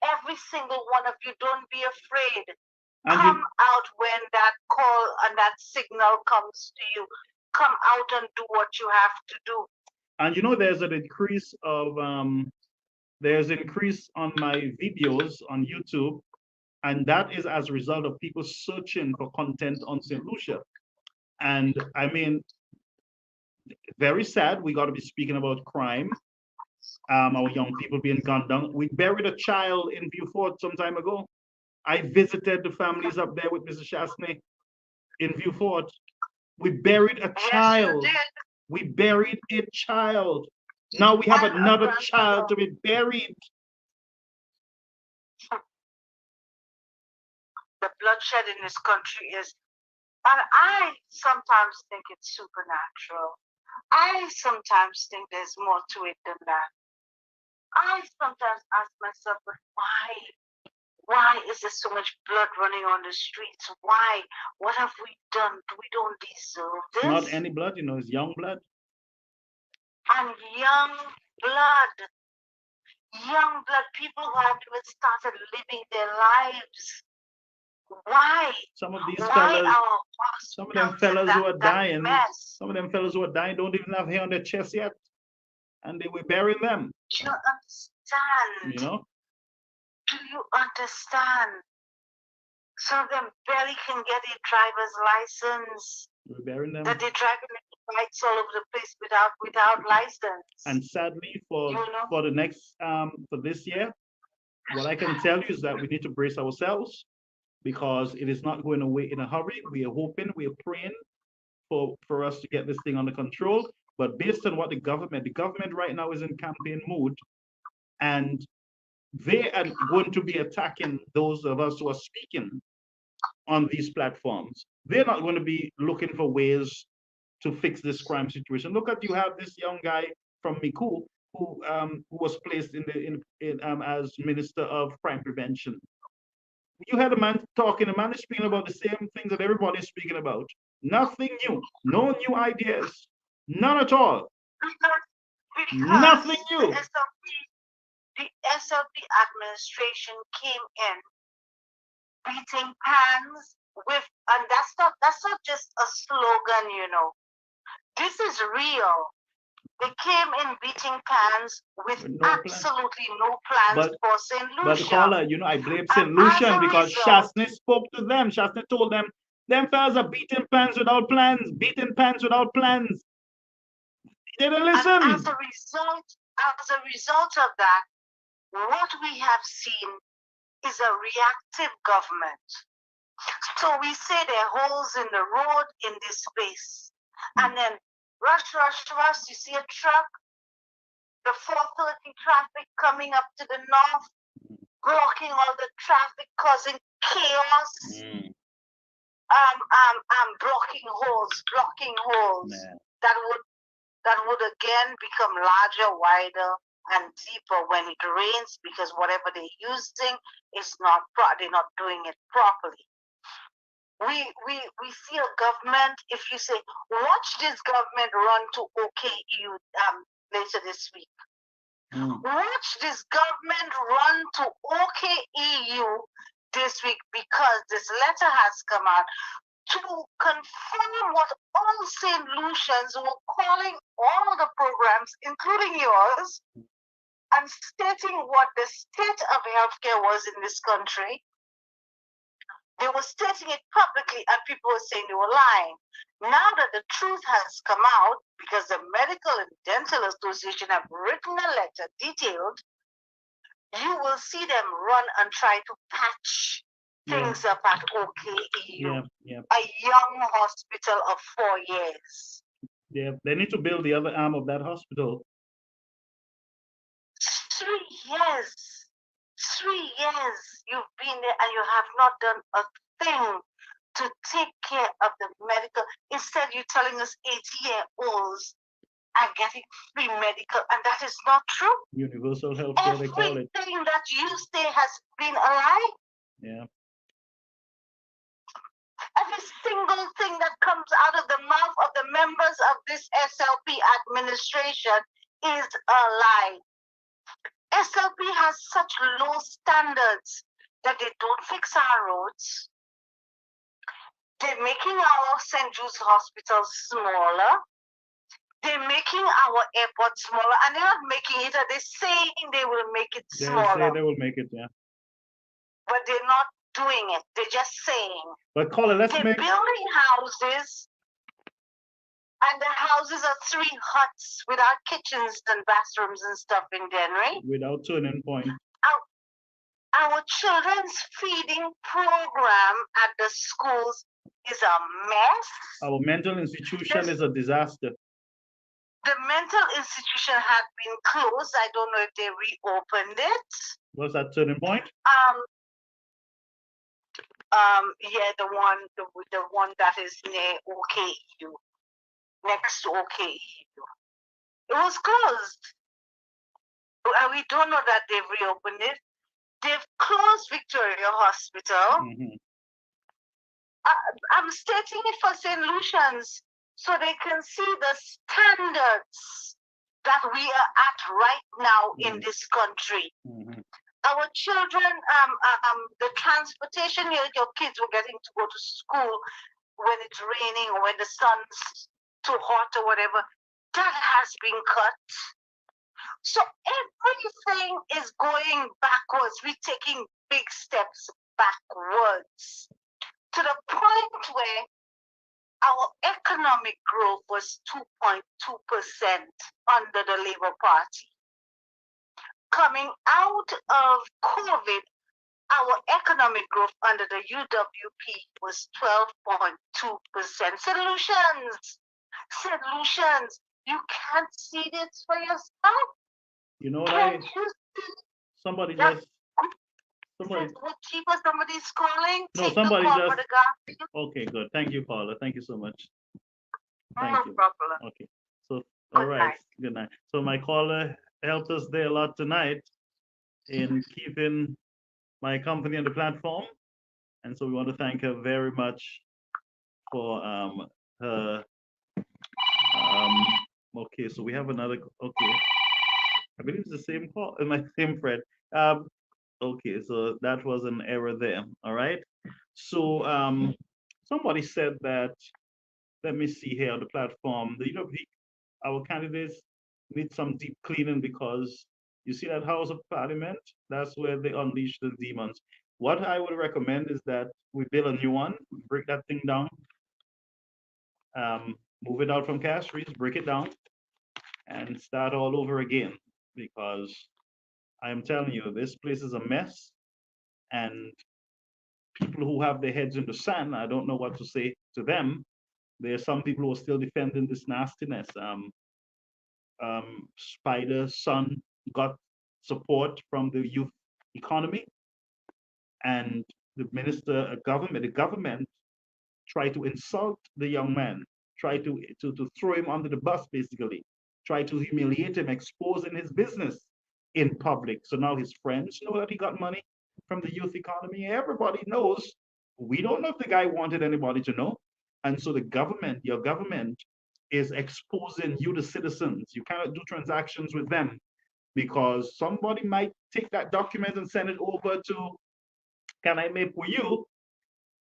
every single one of you, don't be afraid. Come out when that call and that signal comes to you. Come out and do what you have to do. And you know, there's an increase of there's increase on my videos on YouTube, and that is as a result of people searching for content on St. Lucia. And I mean, very sad. We got to be speaking about crime. Our young people being gunned down. We buried a child in Beaufort some time ago. I visited the families up there with Mr. Chastney in Beaufort. We buried a child. We buried a child. Now we have another child to be buried. The bloodshed in this country is, and I sometimes think it's supernatural. I sometimes think there's more to it than that. I sometimes ask myself, but why? Why is there so much blood running on the streets? Why? What have we done? We don't deserve this. Not any blood, you know, it's young blood. And young blood, people who have even started living their lives. Why? Some of these fellas, some of them fellas who are dying, some of them fellas who are dying don't even have hair on their chest yet. And they were burying them. Do you understand? You know? Do you understand? Some of them barely can get a driver's license. We're burying them. That they're driving bikes all over the place without license. And sadly, for the next for this year, what I can tell you is that we need to brace ourselves, because it is not going away in a hurry. We are hoping, we are praying for us to get this thing under control. But based on what the government right now is in campaign mode, and they are going to be attacking those of us who are speaking on these platforms. They're not going to be looking for ways to fix this crime situation. Look at, you have this young guy from Micoud who was placed as Minister of Crime Prevention. You had a man talking, a man is speaking about the same things that everybody is speaking about. Nothing new, no new ideas, none at all. Because nothing new. The SLP administration came in beating pans with, and that's not just a slogan, you know. This is real. They came in beating pans with absolutely no plans for St. Lucia. But caller, you know, I blame St. Lucia because Chastney spoke to them. Chastney told them fellas are beating pans without plans, beating pans without plans. They didn't listen. And as a result of that, what we have seen is a reactive government. So we say there are holes in the road in this space. And then rush, you see a truck, the 430 traffic coming up to the north, blocking all the traffic, causing chaos. Blocking holes that would again become larger, wider, and deeper when it rains, because whatever they're using is they're not doing it properly. We see a government, if you say, watch this government run to OKU later this week. Watch this government run to OKEU this week because this letter has come out to confirm what all St. Lucians were calling all the programs, including yours, and stating what the state of healthcare was in this country. They were stating it publicly, and people were saying they were lying. Now that the truth has come out, because the Medical and Dental Association have written a letter detailed, you will see them run and try to patch things up at OKEU, a young hospital of 4 years. Yeah, they need to build the other arm of that hospital. 3 years. 3 years you've been there and you have not done a thing to take care of the medical. Instead, you're telling us 80-year-olds are getting free medical, and that is not true. Universal health care, they call it. Everything that you say has been a lie. Yeah. Every single thing that comes out of the mouth of the members of this SLP administration is a lie. SLP has such low standards that they don't fix our roads. They're making our St. Jude's hospitals smaller. They're making our airport smaller, and they're not making it, they're saying they will make it smaller. They say they will make it, yeah. But they're not doing it. They're just saying. But Colin, let's they're make building houses, and the houses are 3 huts without kitchens and bathrooms and stuff in Dennery. Without turning point. Our children's feeding program at the schools is a mess. Our mental institution is a disaster. The mental institution had been closed. I don't know if they reopened it. What's that turning point? Yeah, the one that is near OKEU, next to OKEU. It was closed. We don't know that they've reopened it. They've closed Victoria Hospital. I'm stating it for St. Lucians so they can see the standards that we are at right now in this country. Our children, the transportation, your kids were getting to go to school when it's raining or when the sun's too hot or whatever, that has been cut. So everything is going backwards. We're taking big steps backwards to the point where our economic growth was 2.2% under the Labour Party. Coming out of COVID, our economic growth under the UWP was 12.2%. Solutions, you can't see this for yourself. You know what somebody's calling. No, somebody just. Okay, good. Thank you, Paula. Thank you so much. Thank you. Problem. Okay. So, all right. Good night. So my caller helped us there a lot tonight in keeping my company on the platform. And so we want to thank her very much for her. Okay, so we have another. Okay. I believe it's the same call, my same friend. Okay, so that was an error there. All right. So somebody said that, let me see here on the platform, our candidates need some deep cleaning because you see that House of Parliament, that's where they unleash the demons. What I would recommend is that we build a new one, break that thing down, move it out from Castries, break it down, and start all over again. Because I'm telling you, this place is a mess, and people who have their heads in the sand, I don't know what to say to them. There are some people who are still defending this nastiness. Spider's son got support from the youth economy, and the government tried to insult the young man, tried to throw him under the bus, basically. Try to humiliate him, exposing his business in public. So now his friends know that he got money from the youth economy. Everybody knows. We don't know if the guy wanted anybody to know. And so the government, your government, is exposing you, the citizens. You cannot do transactions with them. because somebody might take that document and send it over to Can I Make For You?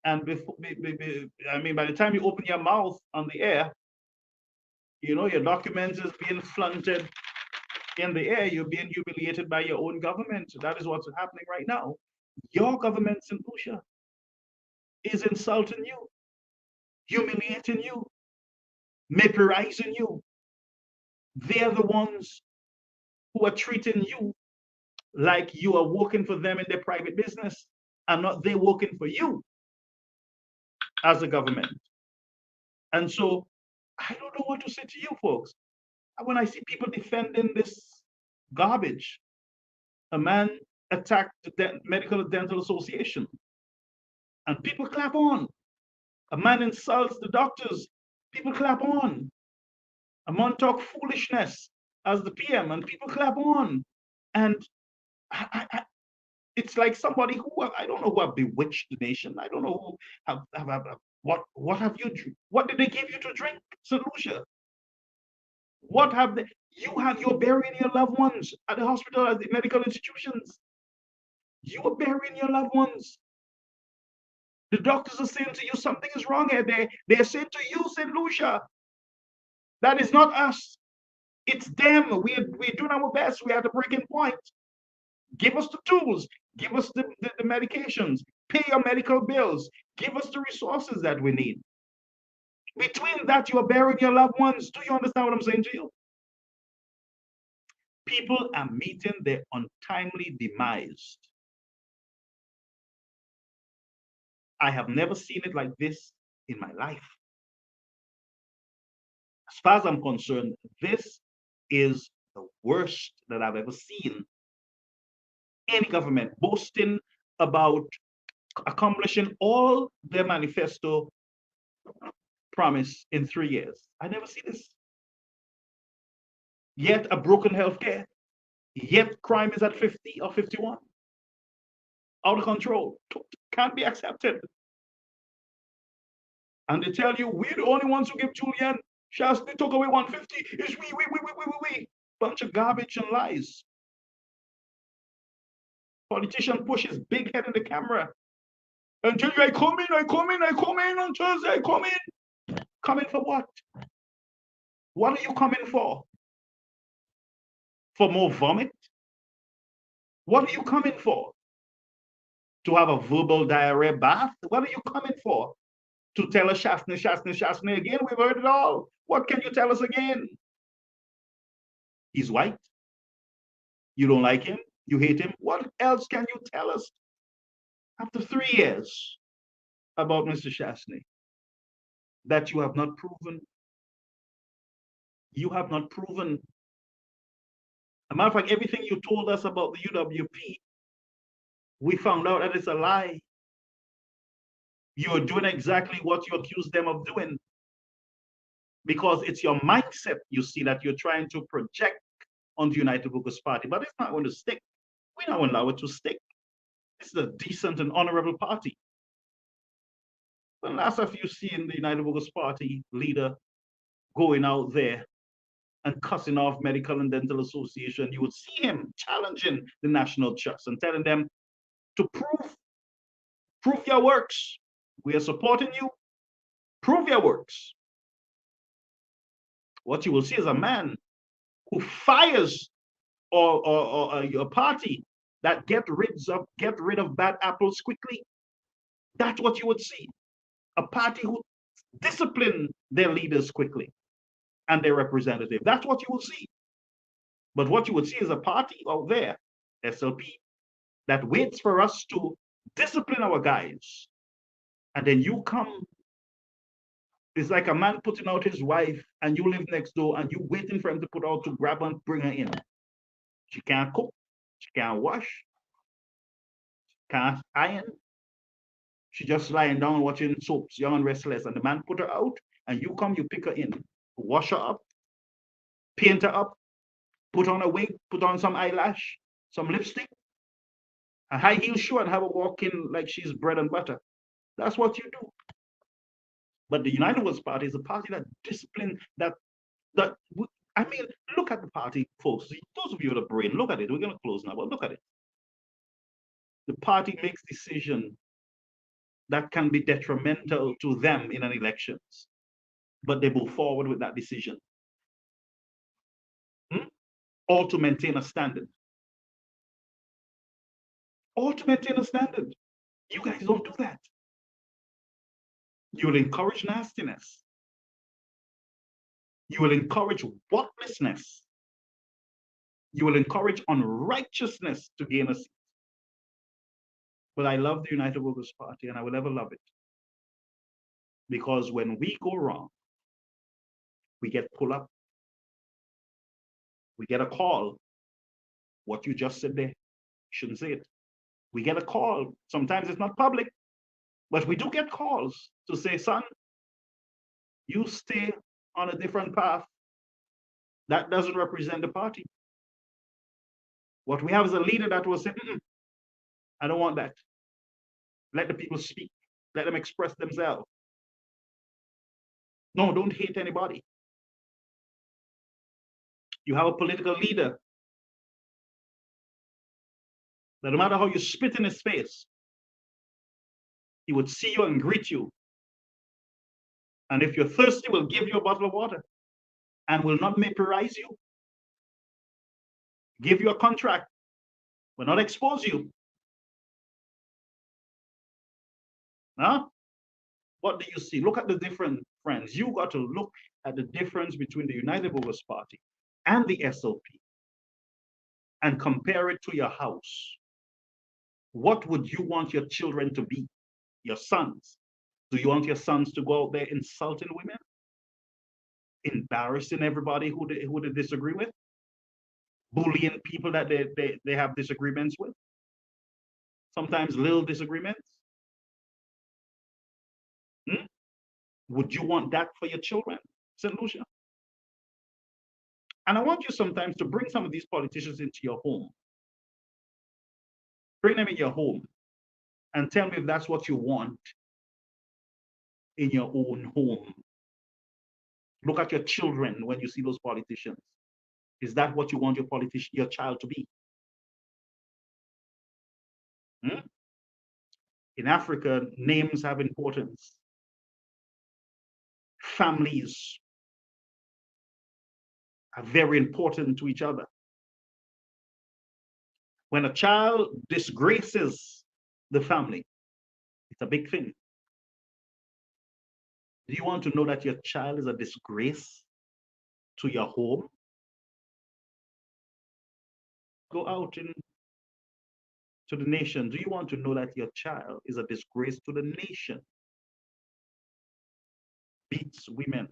And I mean, by the time you open your mouth on the air, your documents is being flaunted in the air. You're being humiliated by your own government. That is what's happening right now. Your government, St. Lucia, is insulting you, humiliating you, vaporizing you. They're the ones who are treating you like you are working for them in their private business and not they working for you as a government. And so I don't know what to say to you folks. When I see people defending this garbage, a man attacked the Medical and Dental Association and people clap on. A man insults the doctors, people clap on. A man talk foolishness as the PM and people clap on. And it's like somebody who, I don't know who have bewitched the nation. I don't know who what have you, what did they give you to drink, St. Lucia? What have they, you're burying your loved ones at the hospital, at the medical institutions. You are burying your loved ones. The doctors are saying to you, something is wrong here. They're saying to you, St. Lucia, that is not us. It's them. We're doing our best. We're at a breaking point. Give us the tools. Give us the medications. Pay your medical bills. Give us the resources that we need. Between that, you are burying your loved ones. Do you understand what I'm saying to you? People are meeting their untimely demise. I have never seen it like this in my life. As far as I'm concerned, this is the worst that I've ever seen any government boasting about accomplishing all their manifesto promise in 3 years. I never see this. Yet a broken healthcare, yet crime is at 50 or 51. Out of control. Can't be accepted. And they tell you, we're the only ones who give Julian Shastney took away 150. It's we. Bunch of garbage and lies. Politician pushes big head in the camera and tell you, I come in on Thursday, I come in. Come in for what? What are you coming for? For more vomit? What are you coming for? To have a verbal diarrhea bath? What are you coming for? To tell us Shastney again? We've heard it all. What can you tell us again? He's white. You don't like him? You hate him? What else can you tell us after 3 years about Mr. Shastney that you have not proven? You have not proven. As a matter of fact, everything you told us about the UWP, we found out that it's a lie. You're doing exactly what you accused them of doing because it's your mindset, you see, that you're trying to project on the United Workers' Party, but it's not going to stick. We're not going to allow it to stick. This is a decent and honorable party. The last of you seen the United Workers' Party leader going out there and cussing off Medical and Dental Association, you would see him challenging the National Trust and telling them to prove your works. We are supporting you. Prove your works. What you will see is a man who fires or a party that get rid of bad apples quickly. That's what you would see. A party who discipline their leaders quickly and their representative. That's what you will see. But what you would see is a party out there, SLP, that waits for us to discipline our guys. And then you come. It's like a man putting out his wife and you live next door and you waiting for him to put out to grab and bring her in. She can't cook, she can't wash, she can't iron. She just lying down watching soaps, Young and Restless, and the man put her out and you come, you pick her in, wash her up, paint her up, put on a wig, put on some eyelash, some lipstick, a high heel shoe, and have her walk in like she's bread and butter. That's what you do. But the United Workers' Party is a party that discipline, that I mean, look at the party, folks. Those of you with a brain, look at it. We're going to close now, but look at it. The party makes decisions that can be detrimental to them in an elections, but they move forward with that decision. Or to maintain a standard. Or to maintain a standard. You guys don't do that. You will encourage nastiness. You will encourage worthlessness. You will encourage unrighteousness to gain a seat. But I love the United Workers' Party, and I will ever love it. Because when we go wrong, we get pulled up. We get a call. What you just said there, shouldn't say it. We get a call. Sometimes it's not public, but we do get calls to say, son, you stay on a different path. That doesn't represent the party. What we have is a leader that will say, I don't want that. Let the people speak. Let them express themselves. No, don't hate anybody. You have a political leader that no matter how you spit in his face, he would see you and greet you. And if you're thirsty, will give you a bottle of water and will not vaporize you. Give you a contract, will not expose you. Huh? What do you see? Look at the difference, friends. You got to look at the difference between the United Workers' Party and the SLP and compare it to your house. What would you want your children to be? Your sons? Do you want your sons to go out there insulting women? Embarrassing everybody who they disagree with? Bullying people that they have disagreements with? Sometimes little disagreements? Would you want that for your children, St. Lucia? And I want you sometimes to bring some of these politicians into your home. Bring them in your home and tell me if that's what you want in your own home. Look at your children when you see those politicians. Is that what you want your child to be? In Africa, names have importance. Families are very important to each other. When a child disgraces the family, it's a big thing. Do you want to know that your child is a disgrace to your home? Go out to the nation. Do you want to know that your child is a disgrace to the nation? Beats women,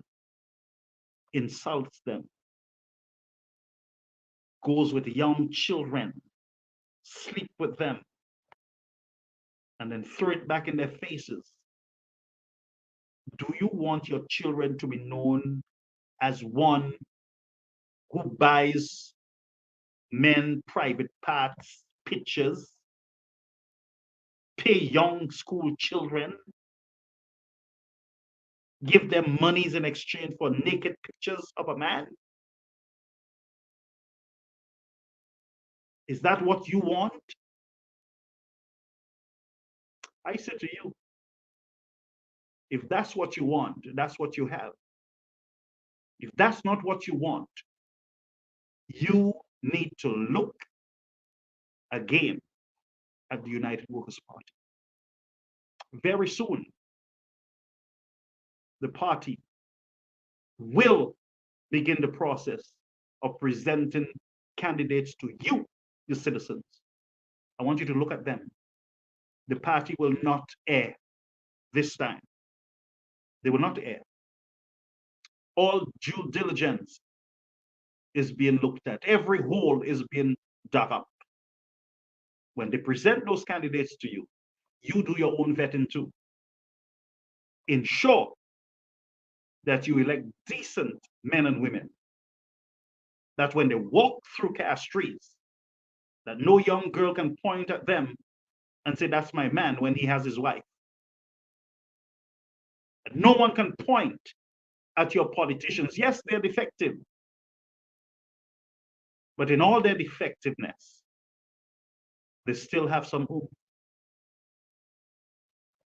insults them, goes with young children, sleep with them, and then throw it back in their faces. Do you want your children to be known as one who buys men private parts, pictures, pay young school children, give them monies in exchange for naked pictures of a man? Is that what you want? I say to you, if that's what you want, that's what you have. If that's not what you want, you need to look again at the United Workers' Party. Very soon, the party will begin the process of presenting candidates to you, the citizens. I want you to look at them. The party will not err this time. They will not err. All due diligence is being looked at. Every hole is being dug up. When they present those candidates to you, you do your own vetting too. Ensure that you elect decent men and women. That when they walk through Cass streets, that no young girl can point at them and say, that's my man, when he has his wife. No one can point at your politicians. Yes, they're defective. But in all their defectiveness, they still have some hope.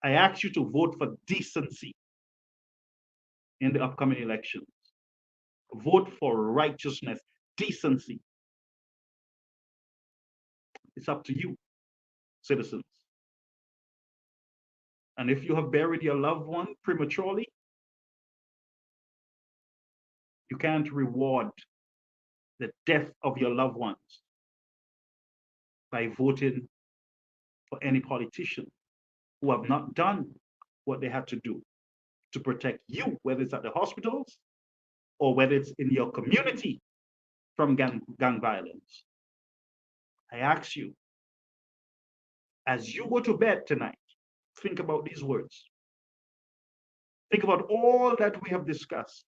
I ask you to vote for decency in the upcoming elections. Vote for righteousness, decency. It's up to you, citizens. And if you have buried your loved one prematurely, you can't reward the death of your loved ones by voting for any politician who have not done what they had to do to protect you, whether it's at the hospitals or whether it's in your community from gang violence. I ask you, as you go to bed tonight, think about these words. Think about all that we have discussed.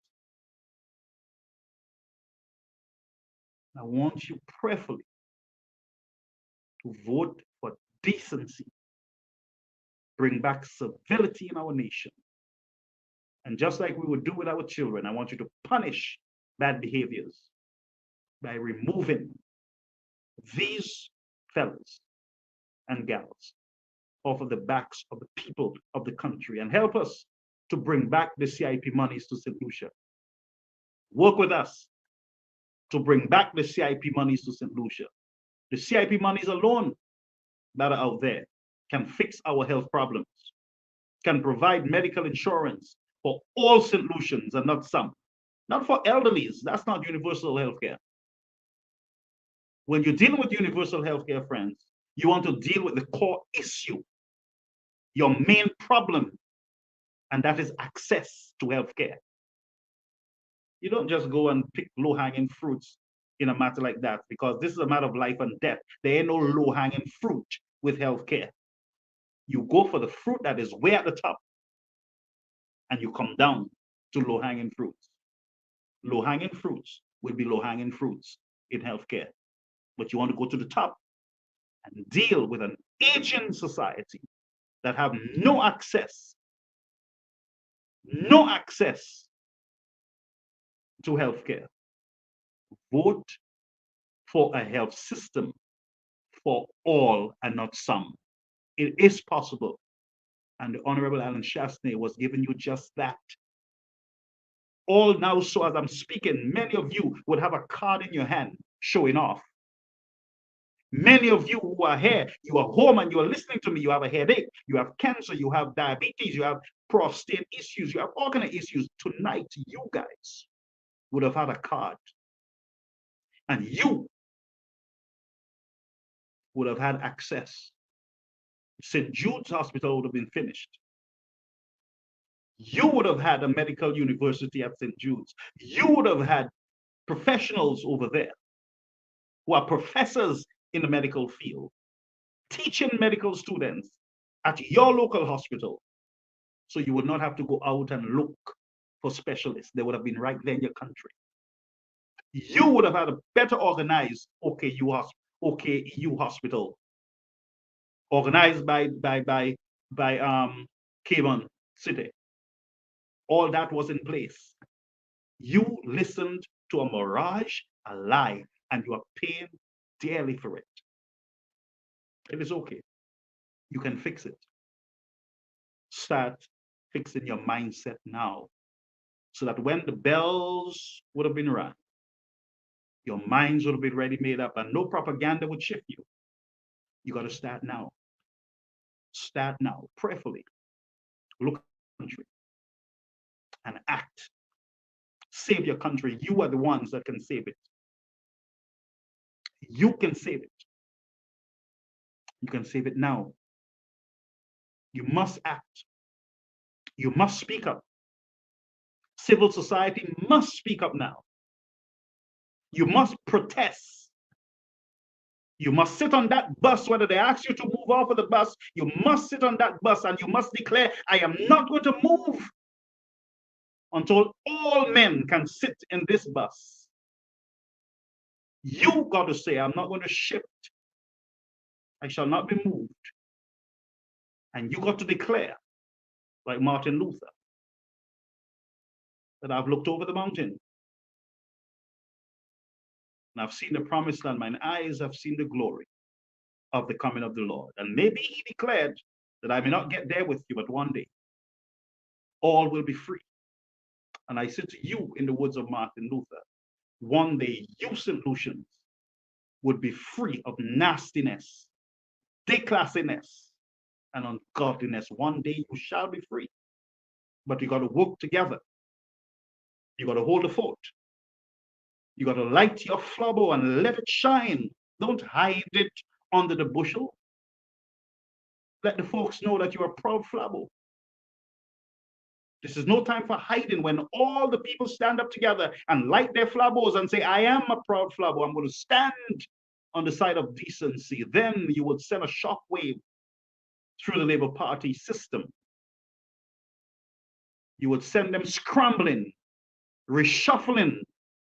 I want you prayerfully to vote for decency, bring back civility in our nation. And just like we would do with our children, I want you to punish bad behaviors by removing these fellas and gals off of the backs of the people of the country and help us to bring back the CIP monies to St. Lucia. Work with us to bring back the CIP monies to St. Lucia. The CIP monies alone that are out there can fix our health problems, can provide medical insurance for all St. Lucians and not some. Not for elderlies, that's not universal health care. When you're dealing with universal health care, friends, you want to deal with the core issue, your main problem, and that is access to health care. You don't just go and pick low-hanging fruits in a matter like that, because this is a matter of life and death. There ain't no low-hanging fruit with health care. You go for the fruit that is way at the top, and you come down to low-hanging fruits. Low-hanging fruits will be low-hanging fruits in healthcare. But you want to go to the top and deal with an aging society that have no access to healthcare. Vote for a health system for all and not some. It is possible. And the Honorable Alan Chastanet was giving you just that. All now, so as I'm speaking, many of you would have a card in your hand showing off. Many of you who are here, you are home and you are listening to me, you have a headache, you have cancer, you have diabetes, you have prostate issues, you have all kinds of issues. Tonight, you guys would have had a card. And you would have had access. St. Jude's Hospital would have been finished. You would have had a medical university at St. Jude's. You would have had professionals over there who are professors in the medical field, teaching medical students at your local hospital. So you would not have to go out and look for specialists. They would have been right there in your country. You would have had a better organized OKU hospital, organized by Cayman City. All that was in place. You listened to a mirage, a lie, and you are paying dearly for it. It is okay. You can fix it. Start fixing your mindset now, so that when the bells would have been rung, your minds would have been ready made up and no propaganda would shift you. You got to start now. Start now, prayerfully. Look at the country and act. Save your country. You are the ones that can save it. You can save it. You can save it now. You must act. You must speak up. Civil society must speak up now. You must protest. You must sit on that bus, whether they ask you to move off of the bus, you must sit on that bus and you must declare, I am not going to move until all men can sit in this bus. You got to say, I'm not going to shift. I shall not be moved. And you got to declare, like Martin Luther, that I've looked over the mountain And I've seen the promised land. Mine eyes have seen the glory of the coming of the Lord. And maybe he declared that I may not get there with you, but one day all will be free. And I say to you, in the words of Martin Luther, one day you St. Lucians would be free of nastiness, declassiness, and ungodliness. One day you shall be free. But you got to work together. You got to hold the fort. You got to light your flabo and let it shine. Don't hide it under the bushel. Let the folks know that you're a proud flabo. This is no time for hiding. When all the people stand up together and light their flabos and say, I am a proud flabo, I'm going to stand on the side of decency, then you would send a shockwave through the Labour Party system. You would send them scrambling, reshuffling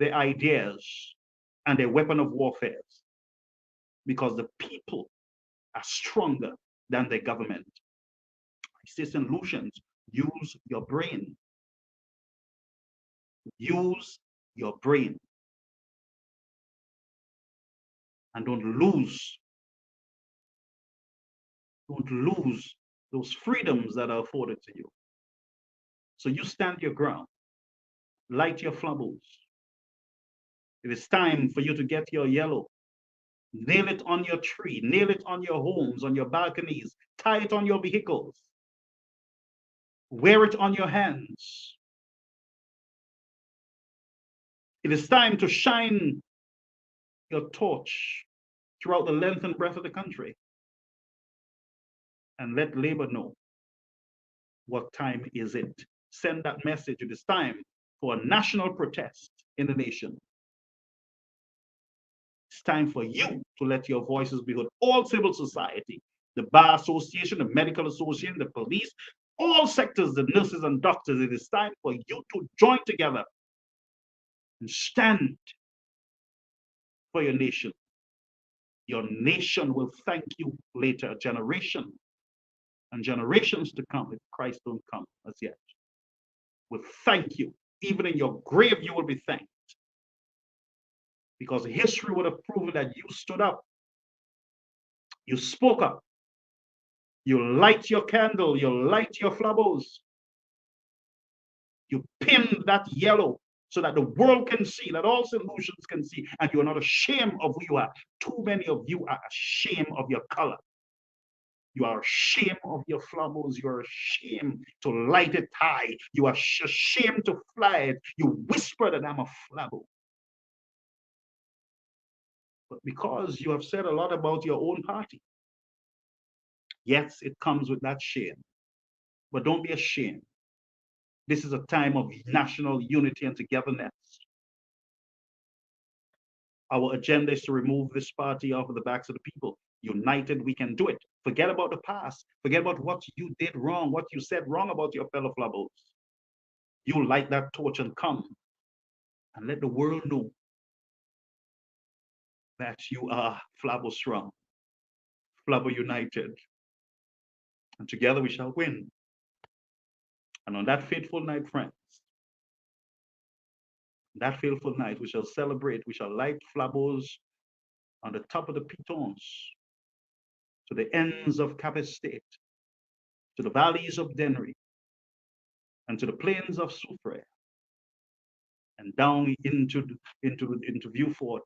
their ideas and their weapon of warfare, because the people are stronger than their government. I say, St. Lucians, use your brain. Use your brain. And don't lose those freedoms that are afforded to you. So you stand your ground. Light your flabos. It is time for you to get your yellow. Nail it on your tree. Nail it on your homes, on your balconies. Tie it on your vehicles. Wear it on your hands. It is time to shine your torch throughout the length and breadth of the country. And let Labour know what time is it. Send that message. It is time for a national protest in the nation. It's time for you to let your voices be heard. All civil society, the Bar Association, the Medical Association, the police, all sectors, the nurses and doctors, it is time for you to join together and stand for your nation. Your nation will thank you later, a generation and generations to come, if Christ don't come as yet, will thank you. Even in your grave, you will be thanked. Because history would have proven that you stood up, you spoke up, you light your candle, you light your flabos, you pinned that yellow so that the world can see, that all St. Lucians can see, and you are not ashamed of who you are. Too many of you are ashamed of your color. You are ashamed of your flabos. You are ashamed to light it high. You are ashamed to fly it. You whisper that I'm a flabo. But because you have said a lot about your own party, yes, it comes with that shame. But don't be ashamed. This is a time of national unity and togetherness. Our agenda is to remove this party off of the backs of the people. United, we can do it. Forget about the past. Forget about what you did wrong, what you said wrong about your fellow flabos. You light that torch and come and let the world know that you are Flabo strong, Flabo united. And together we shall win. And on that fateful night, friends, that fateful night, we shall celebrate, we shall light flabos on the top of the pitons, to the ends of Cap Estate, to the valleys of Dennery, and to the plains of Soufrière, and down into Vieux Fort,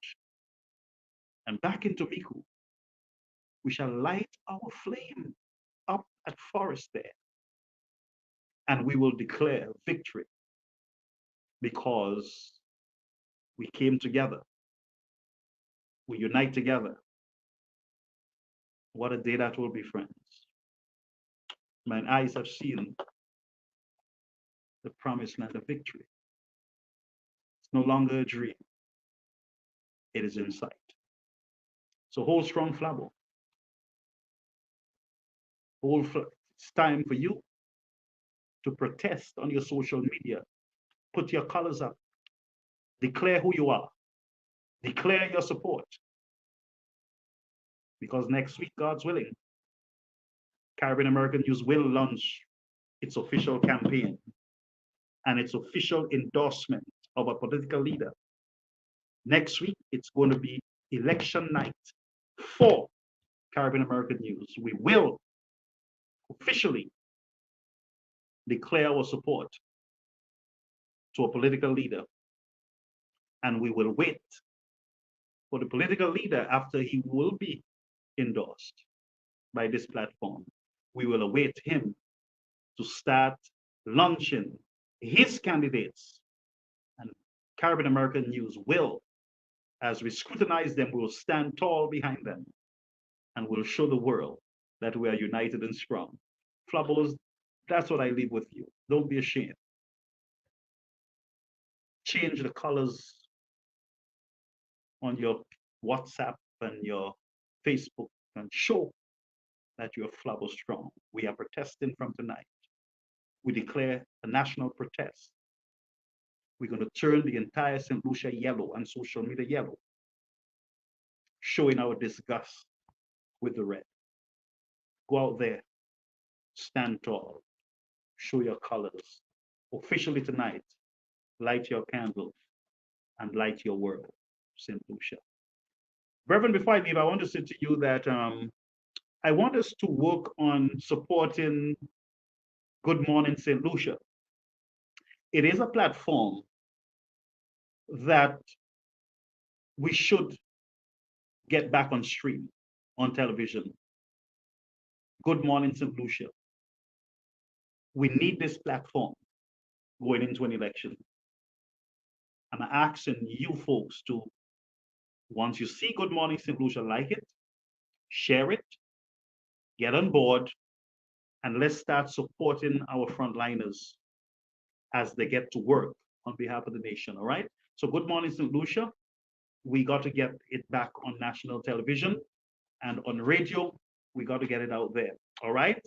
and back into Micoud. We shall light our flame up at Forestière, and we will declare victory because we came together. We unite together. What a day that will be, friends. Mine eyes have seen the promised land of victory. It's no longer a dream. It is in sight. So hold strong, Flabo. It's time for you to protest on your social media. Put your colors up. Declare who you are. Declare your support. Because next week, God's willing, Caribbean American News will launch its official campaign and its official endorsement of a political leader Next week, it's going to be election night for Caribbean American News. We will officially declare our support to a political leader, and we will wait for the political leader after he will be endorsed by this platform. We will await him to start launching his candidates, and Caribbean American News will, as we scrutinize them, we will stand tall behind them and we'll show the world that we are united and strong. Flabos, that's what I leave with you. Don't be ashamed. Change the colors on your WhatsApp and your Facebook and show that you're Flabo strong. We are protesting from tonight. We declare a national protest. We're going to turn the entire St. Lucia yellow and social media yellow, showing our disgust with the red. Go out there, stand tall, show your colors. Officially tonight, light your candles and light your world, St. Lucia. Reverend, before I leave, I want to say to you that I want us to work on supporting Good Morning St. Lucia. It is a platform that we should get back on stream, on television. Good Morning St. Lucia. We need this platform going into an election. I'm asking you folks to, once you see Good Morning St. Lucia, like it, share it, get on board, and let's start supporting our frontliners as they get to work on behalf of the nation, all right? So Good Morning St. Lucia, we got to get it back on national television and on radio, we got to get it out there, all right?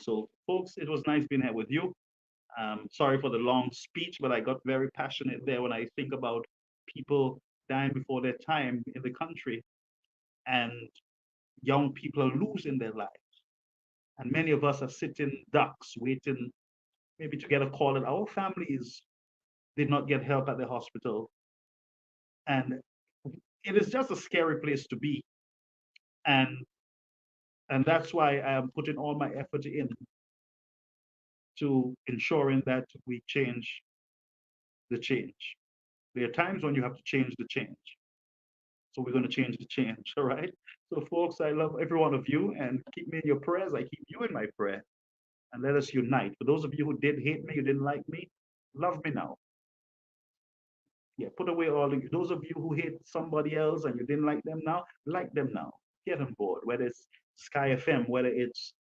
So folks, it was nice being here with you. Sorry for the long speech, but I got very passionate there when I think about people dying before their time in the country and young people are losing their lives. And many of us are sitting ducks, waiting maybe to get a call that our families did not get help at the hospital. And it is just a scary place to be. And that's why I am putting all my effort in to ensuring that we change the change. There are times when you have to change the change. So we're going to change the change, all right? So folks, I love every one of you and keep me in your prayers. I keep you in my prayer and let us unite. For those of you who did hate me, you didn't like me, love me now. Yeah, put away all of you. Those of you who hate somebody else and you didn't like them now, like them now. Get on board, whether it's Sky FM, whether it's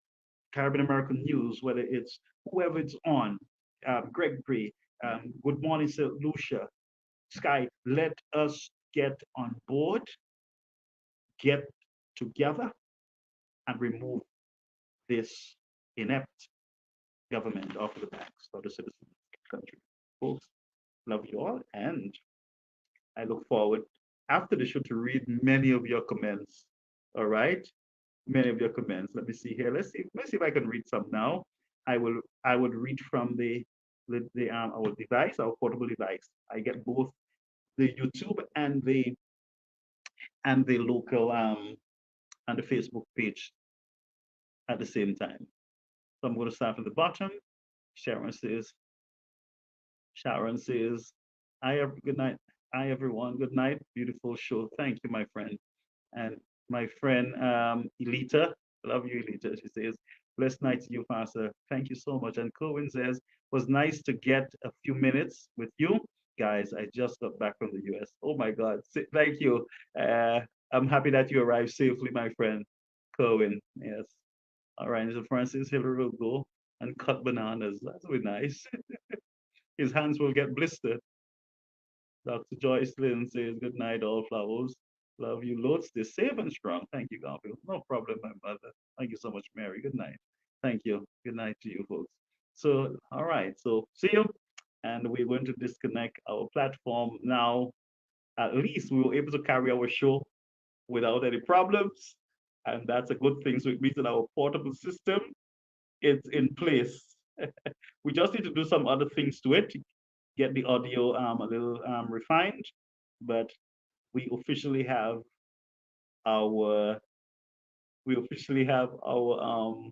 Caribbean American News, whether it's whoever it's on, Gregory, Good Morning St. Lucia, Sky, let us get on board, get together, and remove this inept government off of the backs of the citizens of the country. Folks, love you all, and I look forward after the show to read many of your comments. All right, many of your comments. Let me see here. Let's see if I can read some now. I would read from our device, our portable device. I get both the YouTube and the local and the Facebook page at the same time. So I'm going to start from the bottom. Sharon says, hi, good night. Hi, everyone. Good night. Beautiful show. Thank you, my friend. And my friend, Elita, love you, Elita. She says, blessed night to you, Pastor. Thank you so much. And Cohen says, was nice to get a few minutes with you. Guys, I just got back from the US. Oh my God. Thank you. I'm happy that you arrived safely, my friend. Cohen, yes. All right, so Francis Hillary will go and cut bananas. That will be nice. His hands will get blistered. Dr. Joyce Lynn says, good night, all flowers. Love you loads. Stay safe and strong. Thank you, Garfield. No problem, my mother. Thank you so much, Mary. Good night. Thank you. Good night to you, folks. So, all right. So, see you. And we're going to disconnect our platform now. At least we were able to carry our show without any problems. And that's a good thing. So it means that our portable system is in place. We just need to do some other things to it, get the audio a little refined, but we officially have our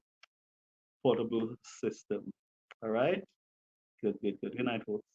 portable system. All right. Good, good, good. Good night, folks.